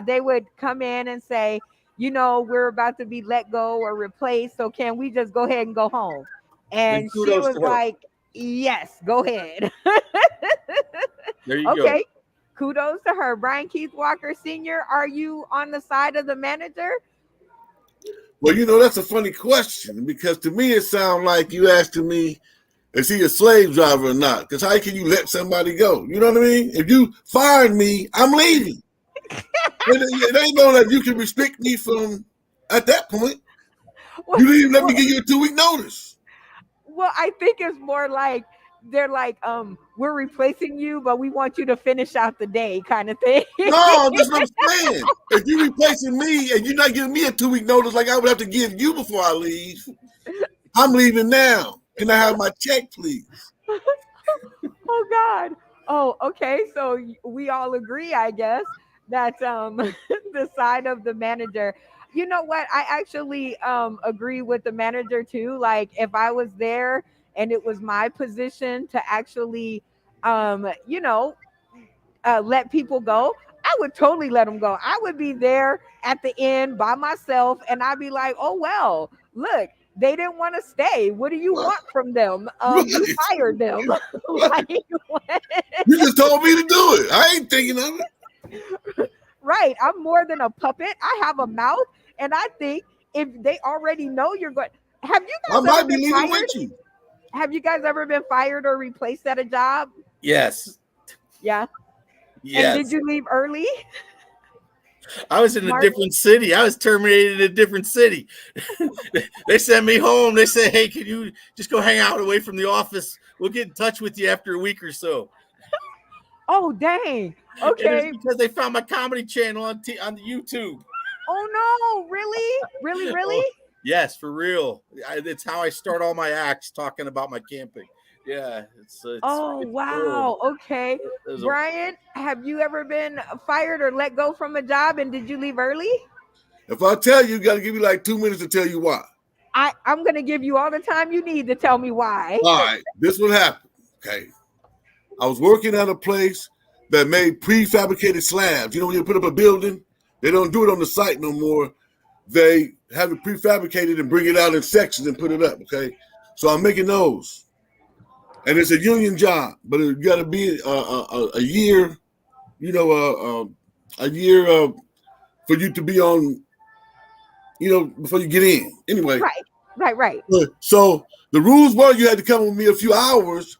they would come in and say, we're about to be let go or replaced. So can we just go ahead and go home? Then And she kudos was to her. like, yes, go ahead. There you go. Okay. Kudos to her. Brian Keith Walker Sr., are you on the side of the manager? Well, that's a funny question because to me it sounds like you asking me, is he a slave driver or not? Because how can you let somebody go? You know what I mean? If you fired me, I'm leaving. It ain't no that you can restrict me from at that point. Well, You didn't even let me well, give you a 2-week notice. well, I think it's more like they're like, we're replacing you, but we want you to finish out the day kind of thing. No, that's what I'm saying. If you're replacing me and you're not giving me a 2-week notice like I would have to give you before I leave, I'm leaving now. Can I have my check, please? Oh God. Oh, okay. So we all agree, I guess, that the side of the manager. You know what? I actually agree with the manager too. Like if I was there and it was my position to actually let people go, I would totally let them go. I would be there at the end by myself and I'd be like, oh, well, look, they didn't want to stay. What do you Right. want from them? You Right. fired them. Right. Like, what? You just told me to do it. I ain't thinking of it. Right. I'm more than a puppet. I have a mouth. And I think if they already know you're going, have you I guys ever might be been leaving fired? with you. Have you guys ever been fired or replaced at a job? Yes. Yeah. And did Yes. you leave early? I was in a Mark? different city. I was terminated in a different city. They sent me home. They said, hey, can you just go hang out away from the office? We'll get in touch with you after a week or so. Oh, dang. And it's Okay. because they found my comedy channel on YouTube. Oh no, really? Really, Oh, really? yes, for real. It's how I start all my acts, talking about my camping. Yeah, it's Oh horrible. wow. Okay. Brian, have you ever been fired or let go from a job and did you leave early? If I tell you, you got to give me like 2 minutes to tell you why. I'm gonna give you all the time you need to tell me why. All right, this what happened. Okay. I was working at a place that made prefabricated slabs. When you put up a building, they don't do it on the site no more. They have it prefabricated and bring it out in sections and put it up. Okay. So I'm making those. And it's a union job, but it got to be a year, a year for you to be on, before you get in. Anyway. Right. So the rules were you had to come with me a few hours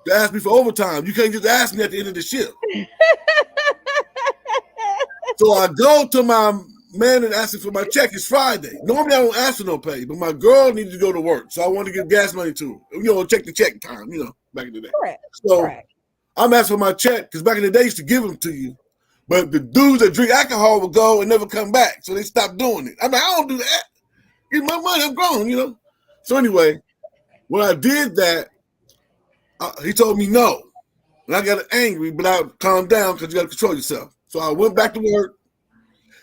to ask me for overtime. You can't just ask me at the end of the shift. So I go to my man and ask him for my check. It's Friday. Normally I don't ask for no pay, but my girl needed to go to work. So I wanted to give gas money to her. Check the check time, back in the day. Correct. I'm asking for my check because back in the day, I used to give them to you. But the dudes that drink alcohol would go and never come back. So they stopped doing it. I'm like, I don't do that. Give my money. I'm grown, So anyway, when I did that, he told me no. And I got angry, but I calmed down because you got to control yourself. So I went back to work.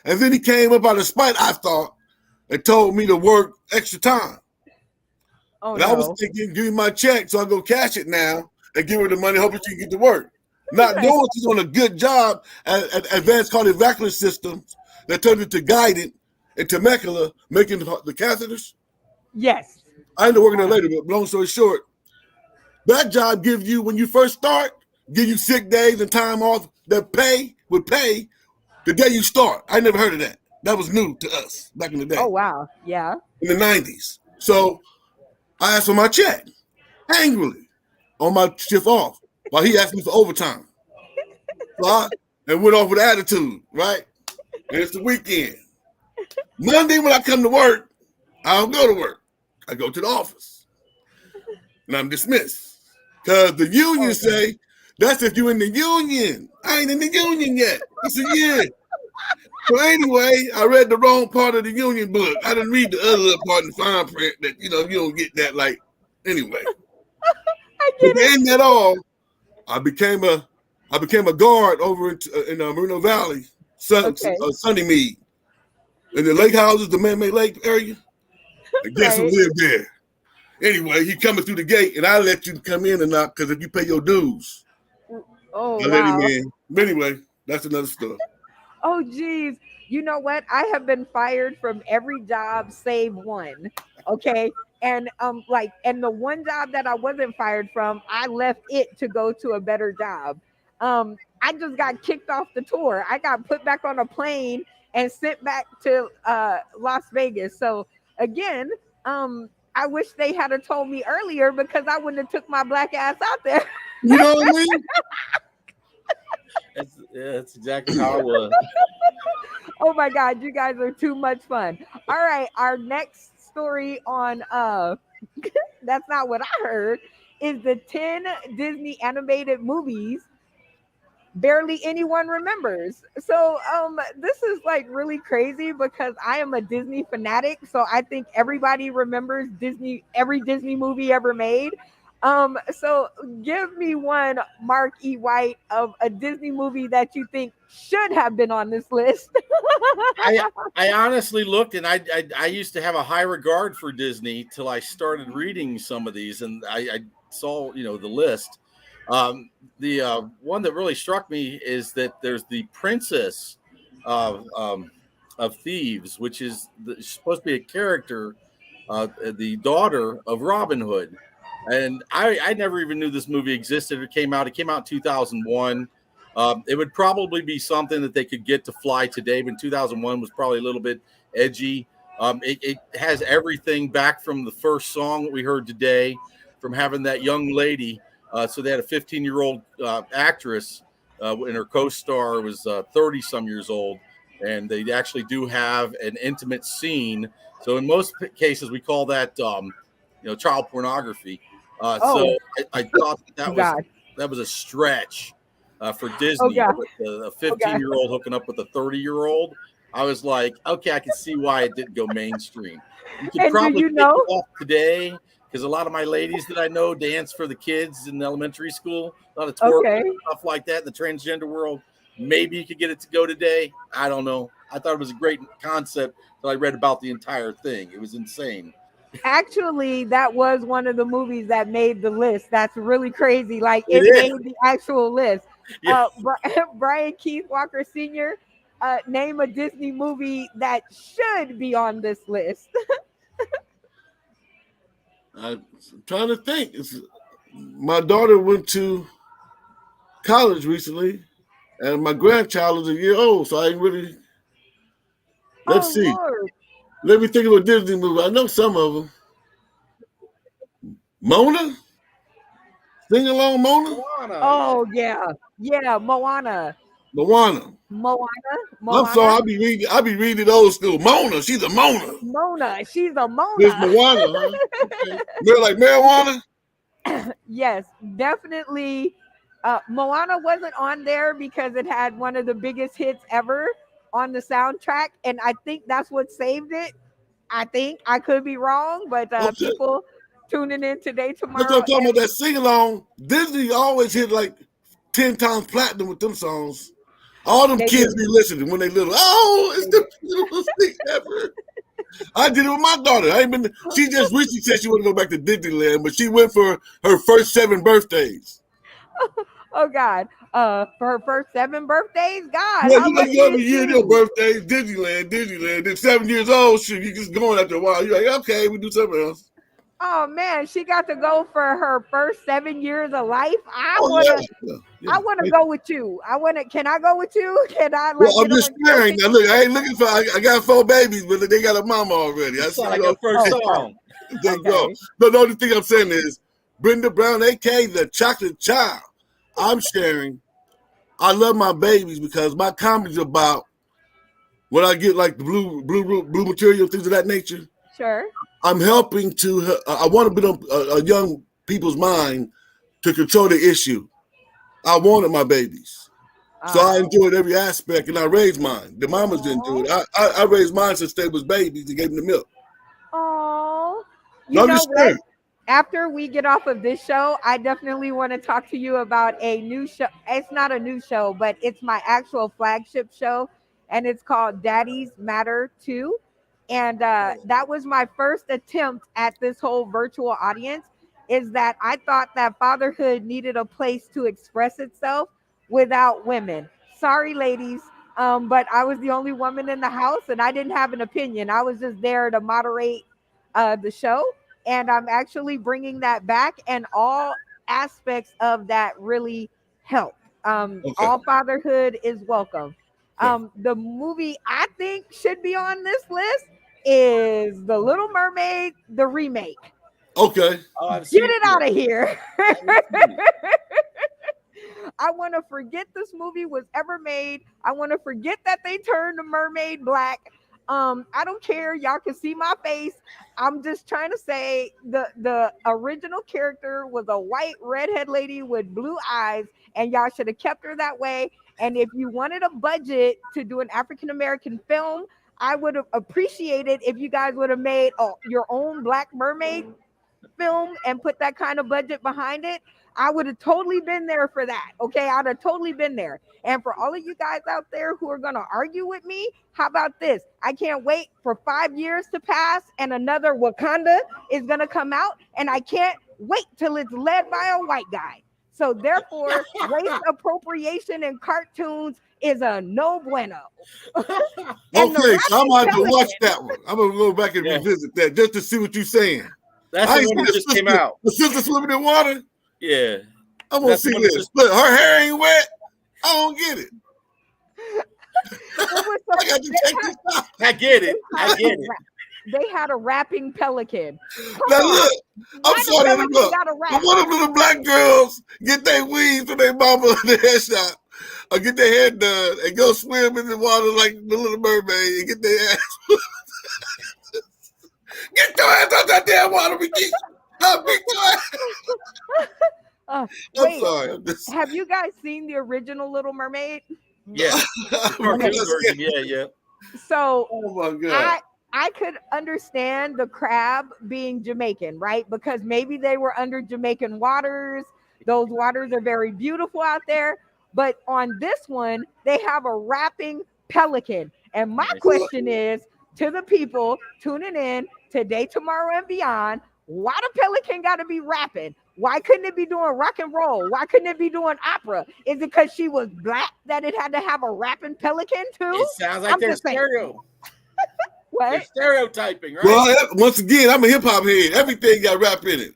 And then he came up out of spite, I thought, and told me to work extra time. Oh, and I was thinking, give me my check so I go cash it now and give her the money, hoping she can get to work. Not knowing she's on a good job at Advanced Cardiovascular Systems that turned into Guidant in Temecula, making the catheters. Yes. I ended up working there later, but long story short, that job gives you, when you first start, give you sick days and time off that would pay the day you start. I never heard of that. That was new to us back in the day. Oh, wow. Yeah. In the 90s. So I asked for my check angrily on my shift off while he asked me for overtime. So and went off with attitude, right? And it's the weekend. Monday when I come to work, I don't go to work. I go to the office. And I'm dismissed. Because the union say, that's if you're in the union. I ain't in the union yet. It's a year. So anyway, I read the wrong part of the union book. I didn't read the other part in the fine print that, you don't get that, like, anyway. I get it. And that all, I became a guard over in Merino Valley, Sunnymead. In the lake houses, the man-made lake area. I guess who lived there. Anyway, he coming through the gate, and I let you come in or not, because if you pay your dues, I let him in. But anyway, That's another story. Oh, geez. You know what? I have been fired from every job save one. Okay. And and the one job that I wasn't fired from, I left it to go to a better job. I just got kicked off the tour. I got put back on a plane and sent back to Las Vegas. So again, I wish they had have told me earlier because I wouldn't have took my black ass out there. You know what I mean? That's exactly how it was. Oh my god, you guys are too much fun. All right, our next story on that's not what I heard is the 10 Disney animated movies barely anyone remembers. So this is like really crazy because I am a Disney fanatic, so I think everybody remembers Disney, every Disney movie ever made. So give me one, Mark E. White, of a Disney movie that you think should have been on this list. I honestly looked, and I used to have a high regard for Disney till I started reading some of these, and I saw the list. The one that really struck me is that there's the Princess of of Thieves, which is supposed to be a character, the daughter of Robin Hood, and I never even knew this movie existed. It came out. It came out in 2001. It would probably be something that they could get to fly today, but in 2001 was probably a little bit edgy. It has everything back from the first song that we heard today, from having that young lady. So they had a 15-year-old actress, and her co-star was 30 some years old, and they actually do have an intimate scene. So in most cases, we call that child pornography. Oh, So I thought oh God. that was a stretch for Oh Disney, God. with a Oh God. 15-year-old hooking up with a 30-year-old. I was like, okay, I can see why it didn't go mainstream. You could And do probably you take it know? off today because a lot of my ladies that I know dance for the kids in elementary school, a lot of twerking Okay. and stuff like that in the transgender world. Maybe you could get it to go today. I don't know. I thought it was a great concept that I read about the entire thing. It was insane. Actually, that was one of the movies that made the list. That's really crazy. Like It it is. made the actual list. Yeah. Brian Keith Walker Sr. Name a Disney movie that should be on this list. I'm trying to think. My daughter went to college recently, and my grandchild is a year old, so I ain't really. Let's Oh see. Lord. Let me think of a Disney movie. I know some of them. Mona? Sing along, Mona? Moana, yeah. Oh yeah. Yeah, Moana. Moana. Moana. I'm Moana. sorry, I be reading old school. Mona, she's a Mona. Mona. She's a There's Mona. Moana, huh? Okay. Like marijuana? Yes, definitely. Moana wasn't on there because it had one of the biggest hits ever on the soundtrack, and I think that's what saved it. I think I could be wrong, but Okay. people tuning in today, That's what I'm tomorrow, talking about, that sing along. Disney always hit like 10 times platinum with them songs. All them they kids do. be listening when they little. Oh, it's They the do. beautiful thing ever. I did it with my daughter. I ain't been. She just recently said she want to go back to Disneyland, but she went for her first 7 birthdays. Oh God! For her first 7 birthdays, God, Yeah, how you know, lucky you every is year your she? birthday, Disneyland. Then 7 years old, shit, you just going after a while. You're like, okay, we do something else. Oh man, she got to go for her first 7 years of life. I Oh wanna, yeah, I yeah. wanna go with you. I wanna. Can I go with you? Can I Well, like I'm get just on? sharing. Okay. Now, look, I ain't looking for. I got 4 babies, but they got a mama already. I It's see. like our first Oh, song. There you go. okay. No, the only thing I'm saying is Brenda Brown, aka the Chocolate Child. I'm sharing. I love my babies because my comedy's about when I get like the blue material, things of that nature. Sure. I'm helping to. I want to be on a young people's mind to control the issue. I wanted my babies, so I Oh. enjoyed every aspect, and I raised mine. The mamas didn't do it. I raised mine since they was babies and gave them the milk. Oh. No, You I'm know just what? sharing. After we get off of this show, I definitely want to talk to you about a new show. It's not a new show, but it's my actual flagship show, and it's called Daddies Matter Too. And that was my first attempt at this whole virtual audience. Is that I thought that fatherhood needed a place to express itself without women. Sorry, ladies. But I was the only woman in the house and I didn't have an opinion. I was just there to moderate the show. And I'm actually bringing that back, and all aspects of that really help. Okay. All fatherhood is welcome. Okay. The movie I think should be on this list is The Little Mermaid, the remake. Okay. Oh, I've Get seen it it. out of here. I haven't seen it. I want to forget this movie was ever made. I want to forget that they turned the mermaid black. I don't care. Y'all can see my face. I'm just trying to say the original character was a white redhead lady with blue eyes, and y'all should have kept her that way. And if you wanted a budget to do an African American film, I would have appreciated if you guys would have made your own Black Mermaid film and put that kind of budget behind it. I would have totally been there for that. Okay. I'd have totally been there. And for all of you guys out there who are going to argue with me, how about this? I can't wait for 5 years to pass and another Wakanda is going to come out. And I can't wait till it's led by a white guy. So therefore, race appropriation in cartoons is a no bueno. And Okay, so I'm rapping going to watch Pelican, that one. I'm going to go back and Yeah. revisit that just to see what you're saying. That's I the ain't one seen that the just came sister, out. the sister swimming in water. Yeah. I'm going to That's see the one that this. just- Look, her hair ain't wet. I don't get it. it was so, I got to check this out. I get it. I get it. they had a rapping pelican. Now Come on. look, I'm Why sorry the to pelican interrupt. got a But rap? one of them little black girls get their weave from their mama in the headshot, or get their hair done and go swim in the water like the Little Mermaid and get their ass. Get your ass out that damn water, McGee. I'll beat your ass. I'm Wait, sorry. I'm just. have you guys seen the original Little Mermaid? Yeah. The cartoon version. Yeah, yeah. So Oh my god. I could understand the crab being Jamaican, right? Because maybe they were under Jamaican waters. Those waters are very beautiful out there. But on this one, they have a rapping pelican. And my Nice. question is to the people tuning in today, tomorrow, and beyond, why the pelican got to be rapping? Why couldn't it be doing rock and roll? Why couldn't it be doing opera? Is it because she was black that it had to have a rapping pelican too? It sounds like I'm they're just saying. They're What? stereotyping, right? Well, once again, I'm a hip hop head. Everything got rap in it.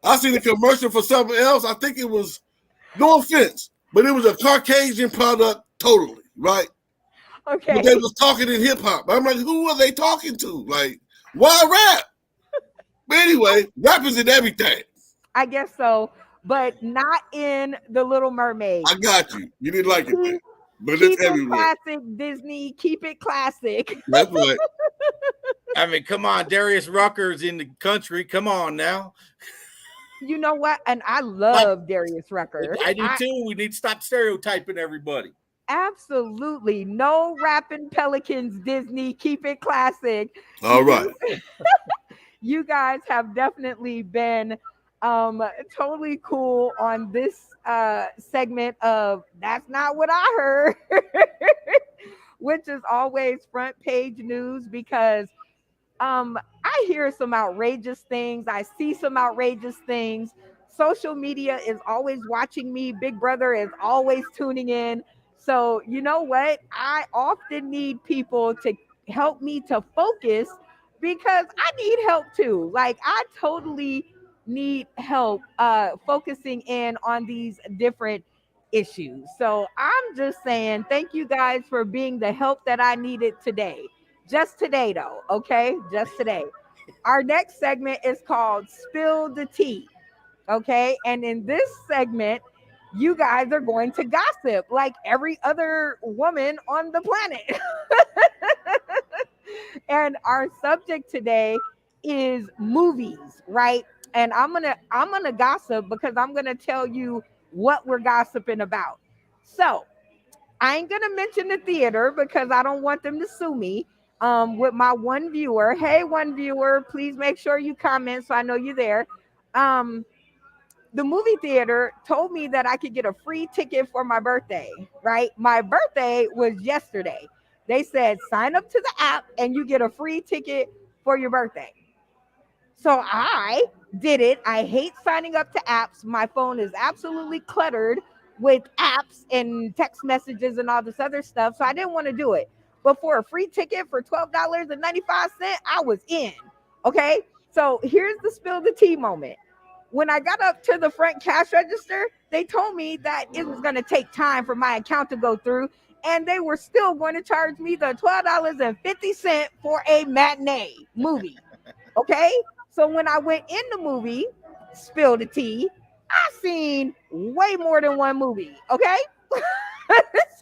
I seen a commercial for something else. I think it was, no offense, but it was a Caucasian product totally, right? Okay. But they was talking in hip hop. I'm like, who are they talking to? Like, why rap? But anyway, rap is in everything. I guess so, but not in The Little Mermaid. I got you. You didn't like it, then. But Keep it's it everywhere. classic, Disney. Keep it classic. That's right. I mean, come on, Darius Rucker's in the country. Come on now. You know what? And I love Darius Rucker. I do too. We need to stop stereotyping everybody. Absolutely. No rapping pelicans, Disney. Keep it classic. All right. You guys have definitely been totally cool on this segment of That's Not What I Heard, which is always front page news because I hear some outrageous things. I see some outrageous things. Social media is always watching me. Big Brother is always tuning in. So, you know what? I often need people to help me to focus because I need help too. Like, I totally need help focusing in on these different issues. So, I'm just saying, thank you guys for being the help that I needed today. Just today, though, okay? Just today. Our next segment is called Spill the Tea, okay? And in this segment, you guys are going to gossip like every other woman on the planet. And our subject today is movies, right? And I'm gonna gossip because I'm gonna tell you what we're gossiping about. So I ain't gonna mention the theater because I don't want them to sue me. With my one viewer. Hey, one viewer, please make sure you comment so I know you're there. The movie theater told me that I could get a free ticket for my birthday, right? My birthday was yesterday. They said sign up to the app and you get a free ticket for your birthday. So I did it. I hate signing up to apps. My phone is absolutely cluttered with apps and text messages and all this other stuff. So I didn't want to do it. But for a free ticket for $12.95, I was in. Okay. So here's the spill the tea moment. When I got up to the front cash register, they told me that it was going to take time for my account to go through, and they were still going to charge me the $12.50 for a matinee movie. Okay. So when I went in the movie, spill the tea, I seen way more than one movie. Okay.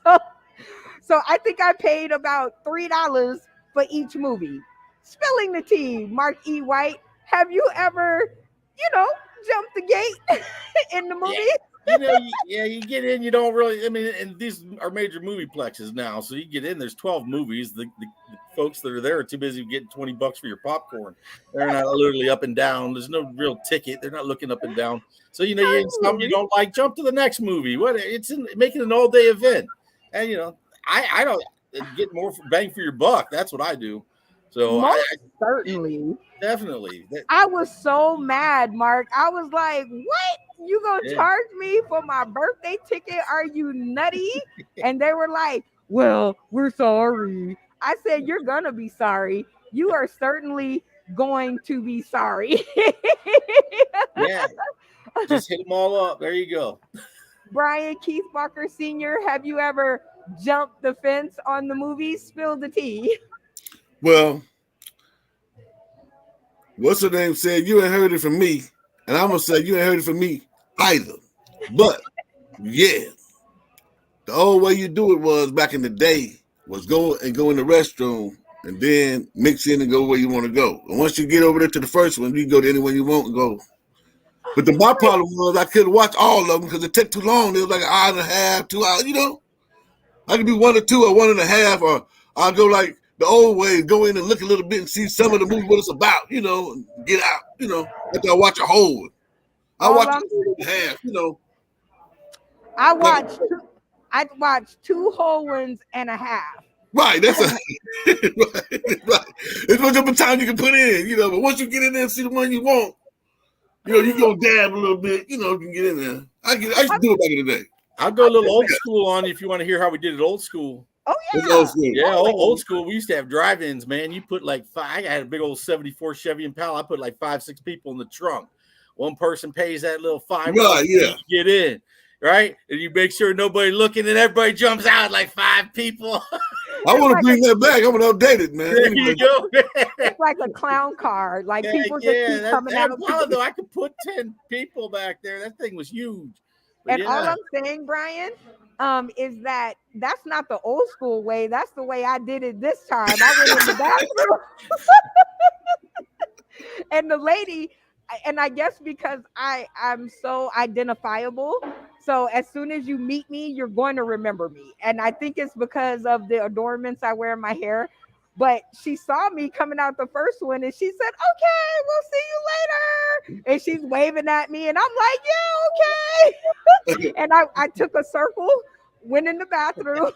so so I think I paid about $3 for each movie. Spilling the tea, Mark E. White. Have you ever, jumped the gate in the movie? You get in, you don't really, I mean, and these are major movie plexes now. So you get in, there's 12 movies. The folks that are there are too busy getting $20 for your popcorn. They're not literally up and down. There's no real ticket. They're not looking up and down. So, some you don't like, jump to the next movie. It's making an all-day event. And, I don't get more bang for your buck. That's what I do. So certainly. Definitely. I was so mad, Mark. I was like, what? You gonna charge me for my birthday ticket? Are you nutty? And they were like, well, we're sorry. I said, you're gonna be sorry. You are certainly going to be sorry. Yeah. Just hit them all up. There you go. Brian Keith Barker Sr., have you ever jumped the fence on the movie? Spill the tea. Well, what's her name said, you ain't heard it from me. And I'm going to say, you ain't heard it from me either. But, yeah, the old way you do it was back in the day was go in the restroom and then mix in and go where you want to go. And once you get over there to the first one, you can go to anywhere you want and go. But my problem was I couldn't watch all of them because it took too long. It was like an hour and a half, 2 hours, I could do 1 or 2 or 1.5, or I'll go like the old way, go in and look a little bit and see some of the movie what it's about, and get out, after I watch a whole one. I watch it half, I watched 2 whole ones and a half. Right, that's right. It's much of a time you can put in, but once you get in there and see the one you want, you go dab a little bit, you can get in there. I used to do it back in the day. I'll go a little old school on you if you want to hear how we did it old school. Oh, yeah. Old school. Yeah, old school. We used to have drive-ins, man. You put like 5. I had a big old 74 Chevy Impala. I put like 5-6 people in the trunk. One person pays that little $5 to get in, right? And you make sure nobody looking and everybody jumps out like 5 people. I want to bring that back. I'm going to update it, man. There you go. It's like a clown car. Like people just keep coming out. Though I could put 10 people back there. That thing was huge. But all I'm saying, Brian, is that that's not the old school way. That's the way I did it this time. I went in the bathroom. And the lady, and I guess because I'm so identifiable, so as soon as you meet me, you're going to remember me. And I think it's because of the adornments I wear in my hair. But she saw me coming out the first one and she said, okay, we'll see you later. And she's waving at me and I'm like, yeah, okay. And I took a circle, went in the bathroom,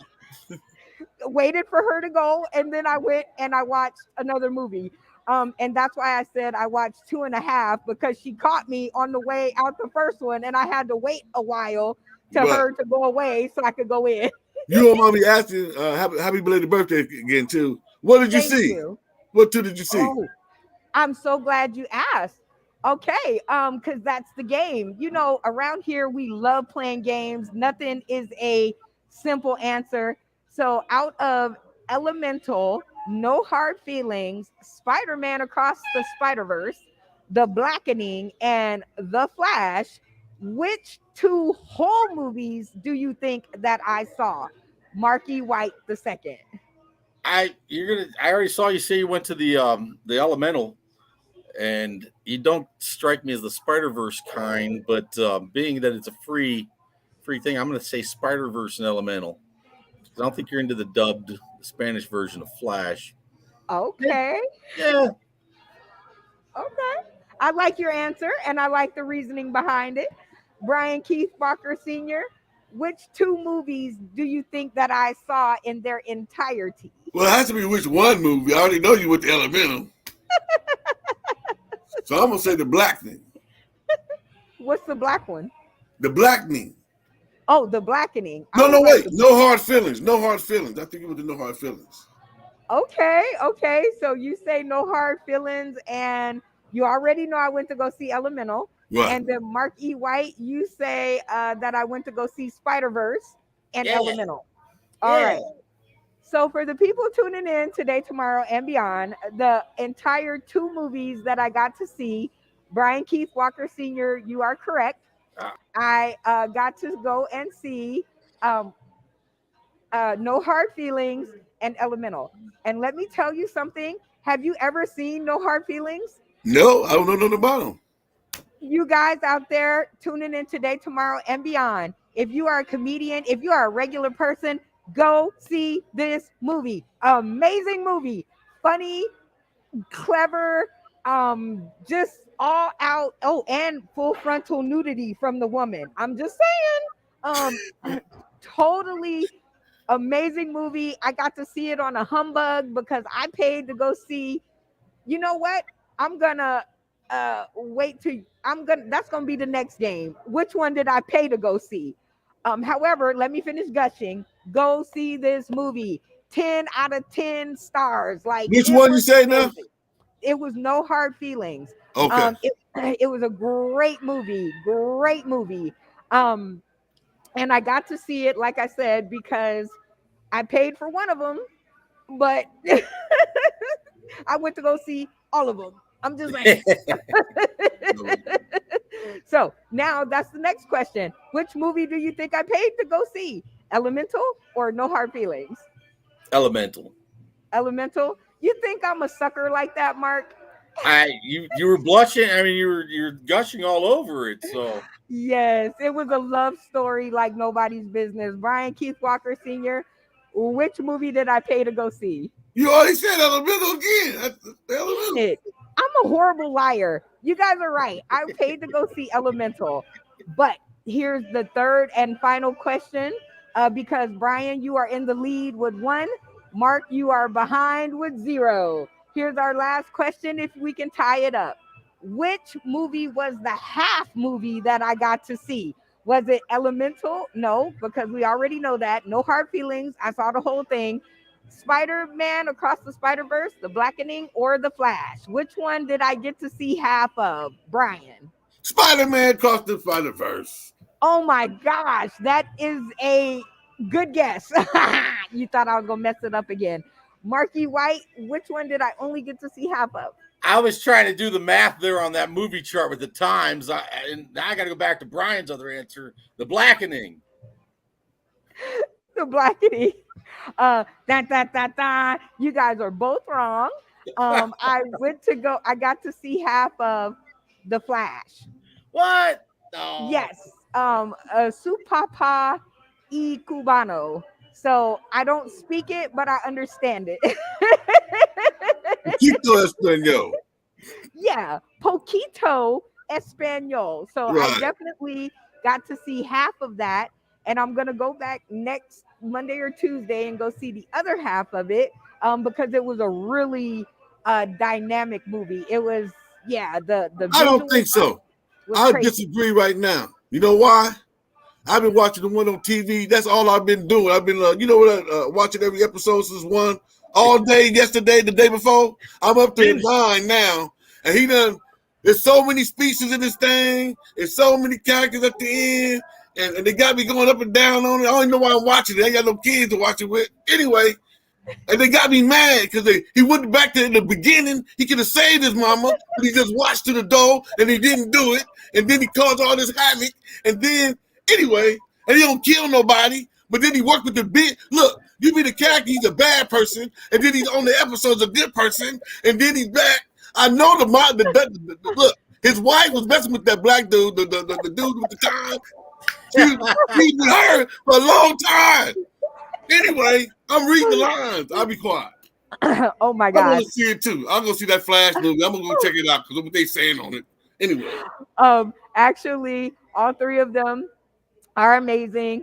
waited for her to go. And then I went and I watched another movie. And that's why I said I watched 2.5, because she caught me on the way out the first one and I had to wait a while to her to go away so I could go in. You don't mind me asking, happy belated birthday again, too. What did you see? What 2 did you see? Oh, I'm so glad you asked. Okay, because that's the game. Around here we love playing games. Nothing is a simple answer. So out of Elemental, No Hard Feelings, Spider-Man Across the Spider-Verse, The Blackening, and The Flash, which 2 whole movies do you think that I saw? Marky White II. I already saw you say you went to the Elemental, and you don't strike me as the Spider-Verse kind, but being that it's a free thing, I'm going to say Spider-Verse and Elemental. I don't think you're into the dubbed Spanish version of Flash. Okay. Yeah. Okay. I like your answer, and I like the reasoning behind it. Brian Keith Barker Sr., which 2 movies do you think that I saw in their entirety? Well, it has to be which one movie. I already know you with the Elemental. So I'm going to say The Blackening. What's the black one? The Blackening. Oh, The Blackening. I No, was no, like, wait. No hard feelings. No hard feelings. I think it was the no hard feelings. okay. So you say No Hard Feelings, and you already know I went to go see Elemental. Right. And then Mark E. White, you say that I went to go see Spider-Verse and Yeah, Elemental. All yeah. right. So for the people tuning in today, tomorrow, and beyond, the entire two movies that I got to see, Brian Keith Walker Sr., you are correct. Ah, I got to go and see um, No Hard Feelings and Elemental. And let me tell you something. Have you ever seen No Hard Feelings? No, I don't know nothing about them. You guys out there tuning in today, tomorrow, and beyond, if you are a comedian, if you are a regular person, go see this movie. Amazing movie. Funny, clever, just all out. Oh, and full frontal nudity from the woman. I'm just saying. Totally amazing movie. I got to see it on a humbug because I paid to go see. You know what? I'm gonna wait to. I'm gonna. That's gonna be the next game. Which one did I pay to go see? However, let me finish gushing. Go see this movie. 10 out of 10 stars. Like Which it one you was say now? amazing. It was No Hard Feelings. Okay. It was a great movie. Great movie. Um, and I got to see it, like I said, because I paid for one of them, but I went to go see all of them. I'm just saying. So now that's the next question. Which movie do you think I paid to go see? Elemental or No Hard Feelings? Elemental. Elemental. You think I'm a sucker like that, Mark? You were blushing. I mean, you're gushing all over it. So Yes, it was a love story like nobody's business. Brian Keith Walker Sr., which movie did I pay to go see? You already said elemental again. That's Dang elemental. it. I'm a horrible liar. You guys are right. I paid to go see Elemental. But here's the third and final question because Brian, you are in the lead with one. Mark, you are behind with zero. Here's our last question if we can tie it up. Which movie was the half movie that I got to see? Was it Elemental? No, because we already know that. No hard feelings. I saw the whole thing. Spider-Man Across the Spider-Verse, The Blackening, or The Flash? Which one did I get to see half of, Brian? Spider-Man crossed the Spider-Verse. Oh my gosh, that is a good guess. You thought I was gonna mess it up again. Marky White, which one did I only get to see half of? I was trying to do the math there on that movie chart with the times, and now I got to go back to Brian's other answer, The Blackening. The Blackening. You guys are both wrong. I got to see half of The Flash. What? No. Yes. Su Papa y Cubano. So I don't speak it, but I understand it. Poquito Espanol. Yeah, poquito Espanol. So I Right. definitely got to see half of that, and I'm gonna go back next Monday or Tuesday and go see the other half of it, because it was a really dynamic movie. It was, yeah, the I don't visual think so. was I crazy. disagree right now. You know why? I've been watching the one on TV. That's all I've been doing. I've been, watching every episode since one all day yesterday, the day before. I'm up to 9 now, and he done. There's so many species in this thing. There's so many characters at the end, and they got me going up and down on it. I don't even know why I'm watching it. I ain't got no kids to watch it with. Anyway, and they got me mad because he went back to the beginning. He could have saved his mama, but he just watched to the door and he didn't do it. And then he caused all this havoc. And then, anyway, and he don't kill nobody, but then he worked with the big. Look, you be the character, he's a bad person. And then he's on the episodes a good person. And then he's back. I know look, his wife was messing with that black dude, the dude with the time. She was with her for a long time. Anyway, I'm reading the lines. I'll be quiet. Oh my I god. want to see it too. I'm gonna see that Flash movie. I'm gonna go check it out because what they saying on it. Anyway, Actually, all three of them are amazing.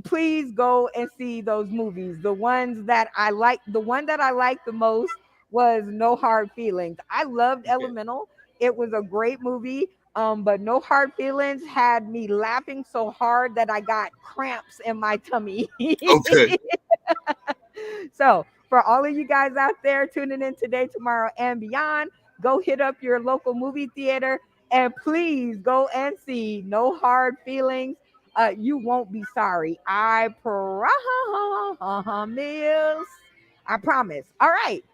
Please go and see those movies. The one that I liked the most was No Hard Feelings. I loved Elemental. It was a great movie. But No Hard Feelings had me laughing so hard that I got cramps in my tummy. Okay. So, for all of you guys out there tuning in today, tomorrow, and beyond, go hit up your local movie theater and please go and see No Hard Feelings. You won't be sorry. I promise. I promise. All right.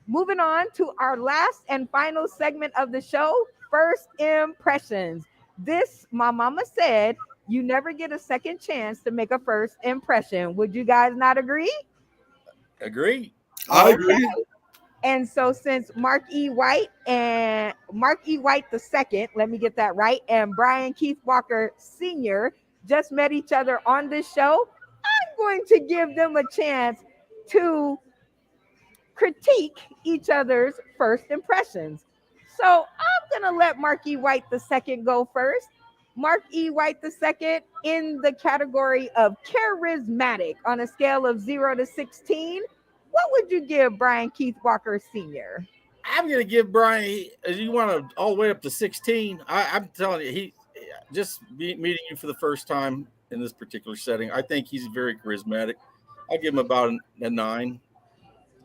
Moving on to our last and final segment of the show, first impressions. This, my mama said, you never get a second chance to make a first impression. Would you guys not agree? Agree. I Okay. agree. And so since Mark E. White the second, let me get that right, and Brian Keith Walker Sr. just met each other on this show, I'm going to give them a chance to critique each other's first impressions. So I'm gonna let Mark E. White the second go first. Mark E. White the second, in the category of charismatic on a scale of 0 to 16, what would you give Brian Keith Walker Sr.? I'm gonna give Brian. You want to all the way up to 16? I'm telling you, he just meeting you for the first time in this particular setting. I think he's very charismatic. I'll give him about a 9.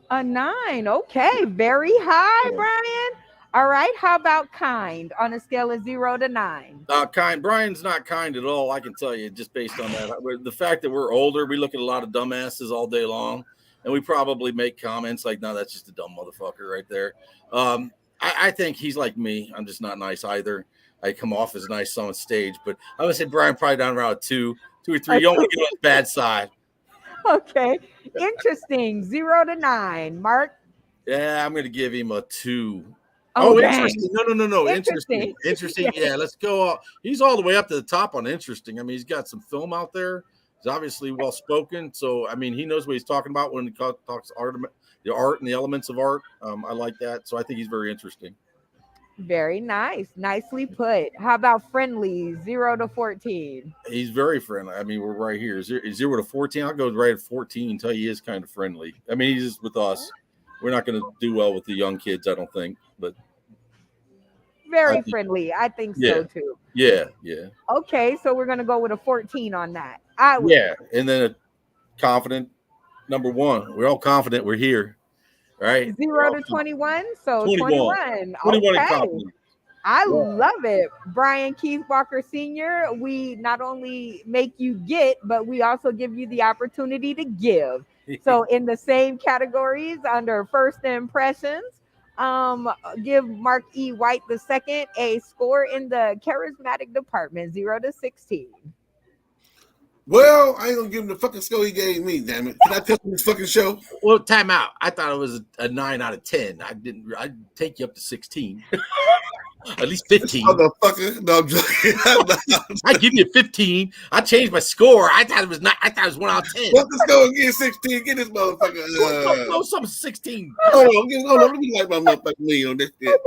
A 9. Okay, very high, Brian. All right, how about kind on a scale of 0 to 9? Kind. Brian's not kind at all. I can tell you just based on that. The fact that we're older, we look at a lot of dumbasses all day long, and we probably make comments like, "No, that's just a dumb motherfucker right there." I think he's like me. I'm just not nice either. I come off as nice on stage, but I would say Brian probably down around 2 or 3. You don't want to get on his bad side. Okay, interesting. 0 to 9. Mark? Yeah, I'm going to give him a 2. Oh, interesting. No. Interesting. Interesting. Yeah, let's go. He's all the way up to the top on interesting. I mean, he's got some film out there. He's obviously well spoken. So, I mean, he knows what he's talking about when he talks art, the art and the elements of art. I like that. So I think he's very interesting. Very nice. Nicely put. How about friendly? 0 to 14. He's very friendly. I mean, we're right here. 0 to 14. I'll go right at 14 until he is kind of friendly. I mean, he's just with us. We're not going to do well with the young kids, I don't think. But very friendly. I think so too. Yeah. Okay, so we're going to go with a 14 on that. And then a confident number 1. We're all confident we're here. Right? 0 to 21. So 21. 21 okay. I love it. Brian Keith Walker Sr., we not only make you get, but we also give you the opportunity to give. So in the same categories under first impressions, give Mark E. White the second a score in the charismatic department, 0 to 16. Well, I ain't gonna give him the fucking score he gave me, damn it. Can I tell him this fucking show? Well, time out. I thought it was a 9 out of 10. I'd take you up to 16. At least 15. Motherfucker. No, I'm joking. I give you 15. I changed my score. I thought it was 1 out of 10. What's the score? Get 16. Get this motherfucker. No, some 16. Hold on. Let me like my motherfucking lead on this shit.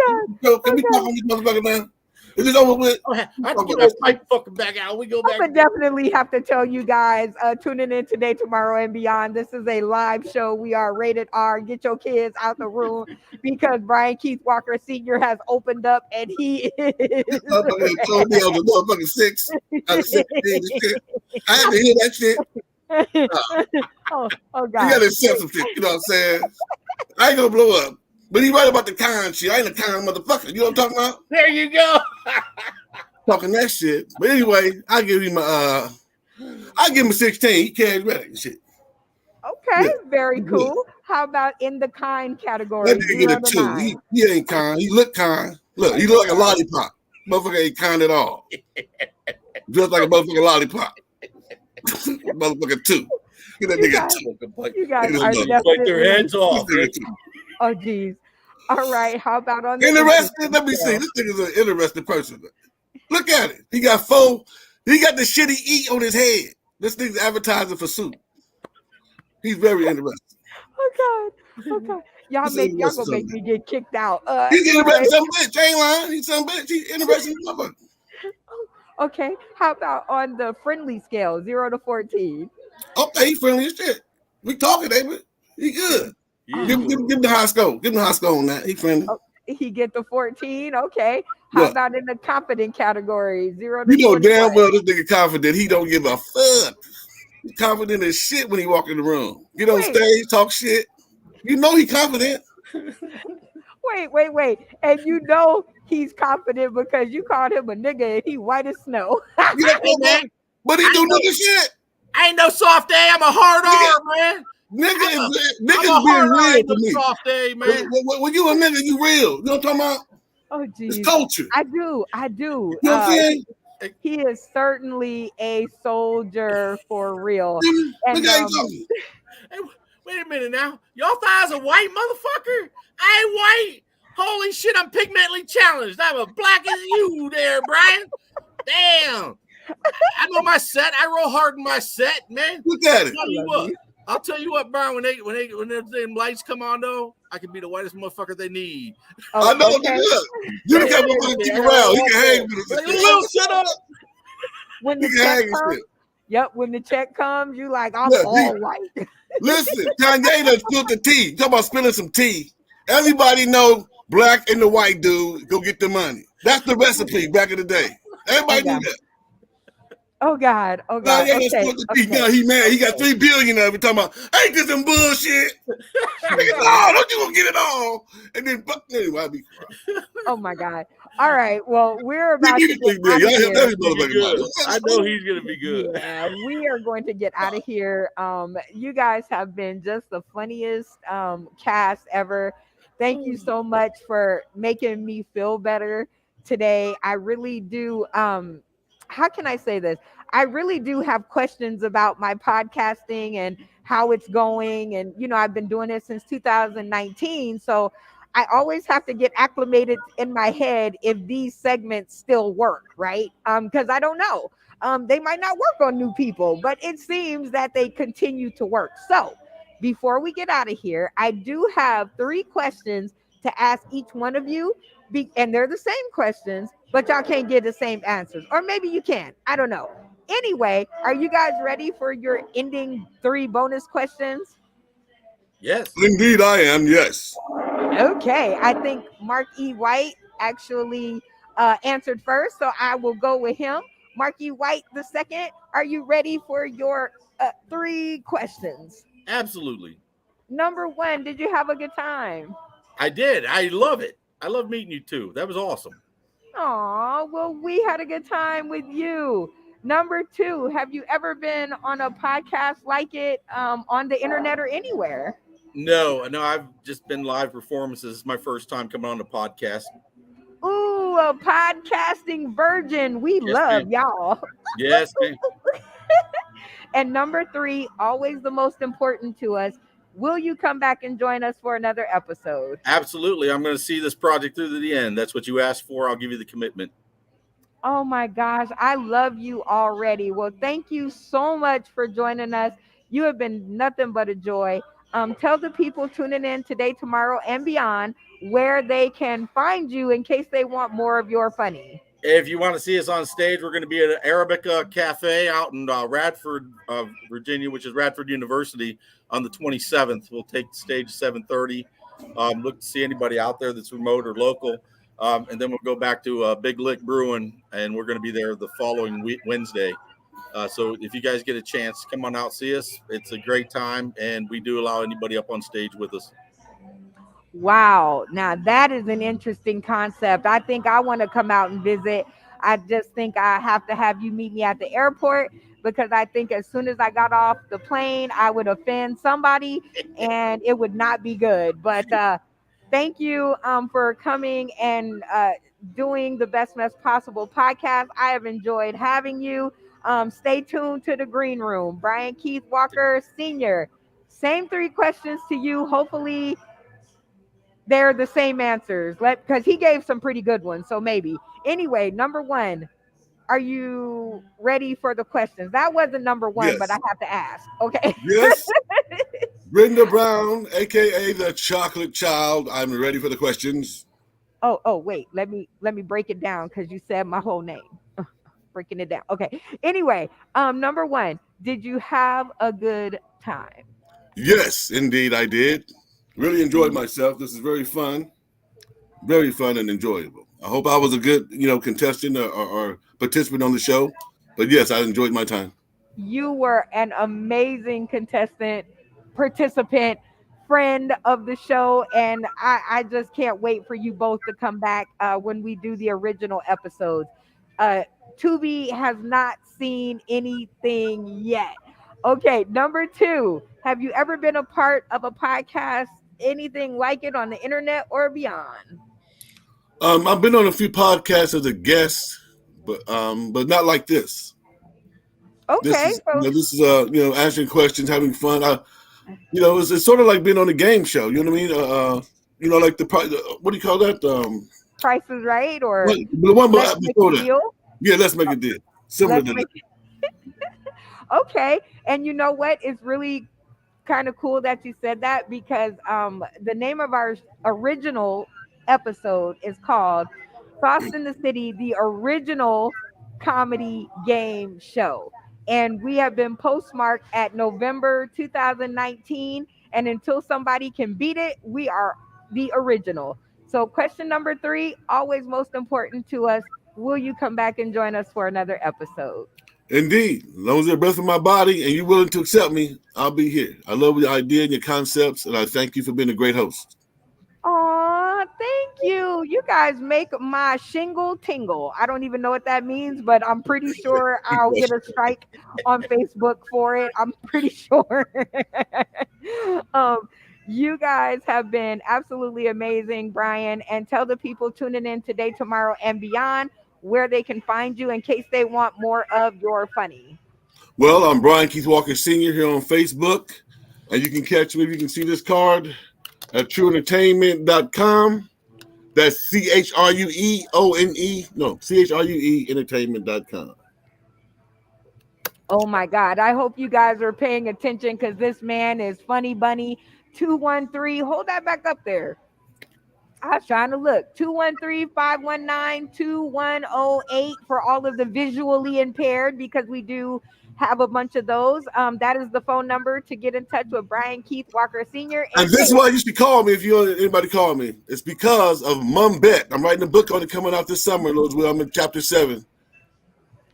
Can we talk on this motherfucker now? Is it over with? I have to get those pipe fucking back out. We go back. I would definitely have to tell you guys, tuning in today, tomorrow, and beyond. This is a live show. We are rated R. Get your kids out the room because Brian Keith Walker Sr. has opened up and he is. Motherfucker told me I was a motherfucking 6 out of 16 and shit. I had to hear that shit. Oh God. You gotta accept some shit, you know what I'm saying? I ain't gonna blow up. But he right about the kind shit. I ain't a kind motherfucker. You know what I'm talking about? There you go. Talking that shit. But anyway, I give him a 16. He charismatic and shit. Okay, very cool. How about in the kind category? Let me get a 2. He ain't kind. He look kind. Look, he look like a lollipop. Motherfucker ain't kind at all. Just like a motherfucking lollipop. Motherfucker 2. Get that nigga 2. You guys are Like definitely their heads off. Oh, geez. All right. How about on the interesting? Let me see. This nigga's an interesting person. Look at it. He got the shit he eat on his head. This nigga's advertising for soup. He's very interesting. Oh God. Y'all gonna make me get kicked out. He's interesting some bitch. I ain't lying. He's some bitch. He's interesting. Okay. How about on the friendly scale, 0 to 14? Okay, he's friendly as shit. We talking, David. He good. Give him the high score. Give him the high score on that. He friendly. He get the 14. Okay. How Look, about in the confident category? 0 to you know 21. damn well this nigga confident. He don't give a fuck. He's confident as shit when he walk in the room. Get on Wait, stage, talk shit. You know he confident. wait. And you know he's confident because you called him a nigga and he white as snow. You know Hey, what, man, but he I do know nigga shit. I ain't no soft A. I'm a hard R, man. I'm a Niggas being hard R. I real ain't to no me. soft A, man. When you a nigga, you real. You know what I'm talking about? Oh, It's geez. culture. I do. You know what I'm saying? He is certainly a soldier for real. Look And how you talking. Hey, wait a minute now. Y'all thought I was a white motherfucker? I ain't white. Holy shit, I'm pigmentally challenged. I'm as black as you there, Brian. Damn. I know my set. I roll hard in my set, man. Look at it. I'll tell you what, Brian. When them lights come on, though, I can be the whitest motherfucker they need. I know, okay. nigga. You the kind of motherfucker stick around. He can hang with us. Little shut up. When the He can check hang and comes, shit. yep, when the check comes, you like, I'm Yeah, all white. Listen, Kanye done spilled the tea. Talk about spilling some tea. Everybody know black and the white dude go get the money. That's the recipe back in the day. Everybody knew that. Oh God. Kanye done spilled the tea. Now he mad. He got $3 billion of it. Talking about, ain't this some bullshit? Nigga, no, don't you gonna get it all? And then, anyway, I be quiet. Oh my God. All right. Well, we're about He to need get to out Y'all of help here. every motherfucker. I know he's gonna be good. Yeah, we are going to get out of here. You guys have been just the funniest cast ever. Thank you so much for making me feel better today. I really do. How can I say this? I really do have questions about my podcasting and how it's going. And I've been doing it since 2019, so I always have to get acclimated in my head if these segments still work, right? Because I don't know. They might not work on new people, but it seems that they continue to work. So before we get out of here, I do have 3 questions to ask each one of you. And they're the same questions, but y'all can't get the same answers. Or maybe you can. I don't know. Anyway, are you guys ready for your ending 3 bonus questions? Yes. Indeed, I am. Yes. Okay, I think Mark E. White actually answered first, so I will go with him. Mark E. White the second. Are you ready for your 3 questions? Absolutely. Number 1, did you have a good time? I did. I love it. I love meeting you too. That was awesome. Aw, well, we had a good time with you. Number 2, have you ever been on a podcast like it on the internet or anywhere? No, I've just been live performances. It's my first time coming on the podcast. Ooh, a podcasting virgin. We Yes, love ma'am. y'all. Yes, ma'am. And number 3, always the most important to us. Will you come back and join us for another episode? Absolutely. I'm going to see this project through to the end. That's what you asked for. I'll give you the commitment. Oh my gosh, I love you already. Well, thank you so much for joining us. You have been nothing but a joy. Tell the people tuning in today, tomorrow, and beyond where they can find you in case they want more of your funny. If you want to see us on stage, we're going to be at an Arabica Cafe out in Radford, Virginia, which is Radford University, on the 27th. We'll take the stage at 7:30. Look to see anybody out there that's remote or local. And then we'll go back to Big Lick Brewing, and we're going to be there the following Wednesday. So if you guys get a chance, come on out, see us. It's a great time, and we do allow anybody up on stage with us. Wow. Now that is an interesting concept. I think I want to come out and visit. I just think I have to have you meet me at the airport because I think as soon as I got off the plane, I would offend somebody and it would not be good. But thank you for coming and doing the Best Mess Possible podcast. I have enjoyed having you. Stay tuned to the green room. Brian Keith Walker, Sr. Same 3 questions to you. Hopefully they're the same answers. Because he gave some pretty good ones, so maybe. Anyway, number 1, are you ready for the questions? That wasn't number 1, but I Yes. have to ask. Okay. Yes. Brenda Brown, aka the Chocolate Child. I'm ready for the questions. Oh, wait. Let me break it down because you said my whole name. Breaking it down. Okay. Anyway, number 1, did you have a good time? Yes, indeed, I did. Really enjoyed myself. This is very fun. Very fun and enjoyable. I hope I was a good, contestant or participant on the show. But yes, I enjoyed my time. You were an amazing contestant, participant, friend of the show, and I just can't wait for you both to come back when we do the original episodes. Uh, Tubi has not seen anything yet. Okay, number two. Have you ever been a part of a podcast, anything like it on the internet or beyond? I've been on a few podcasts as a guest, but not like this. This Okay, is so answering questions, having fun. It's sort of like being on a game show. You know what I mean? Like what do you call that? Price is Right or The one Let's Make a before that. Deal? Yeah, let's make it deal. Similar Let's to that. make Okay. And you know what? It's really kind of cool that you said that because the name of our original episode is called Sauce in the City, the original comedy game show. And we have been postmarked at November 2019. And until somebody can beat it, we are the original. So, question number three, always most important to us. Will you come back and join us for another episode? Indeed. As long as there's breath in my body and you're willing to accept me, I'll be here. I love your idea and your concepts, and I thank you for being a great host. Aw, thank you. You guys make my shingle tingle. I don't even know what that means, but I'm pretty sure Good I'll get question. a strike on Facebook for it. I'm pretty sure. um, you guys have been absolutely amazing, Brian. And tell the people tuning in today, tomorrow, and beyond where they can find you in case they want more of your funny. Well, I'm Brian Keith Walker Sr. here on Facebook, and you can catch me if you can see this card at trueentertainment.com. That's CHRUEONE. No, CHRUE entertainment.com. Oh my God. I hope you guys are paying attention because this man is Funny Bunny 213. Hold that back up there. I was trying to look. 213-519-2108 for all of the visually impaired because we do have a bunch of those. That is the phone number to get in touch with Brian Keith Walker Sr. And in this is case. why you should call me if you anybody call me. It's because of Mum Bet. I'm writing a book on it coming out this summer, Lord's will. I'm in chapter 7.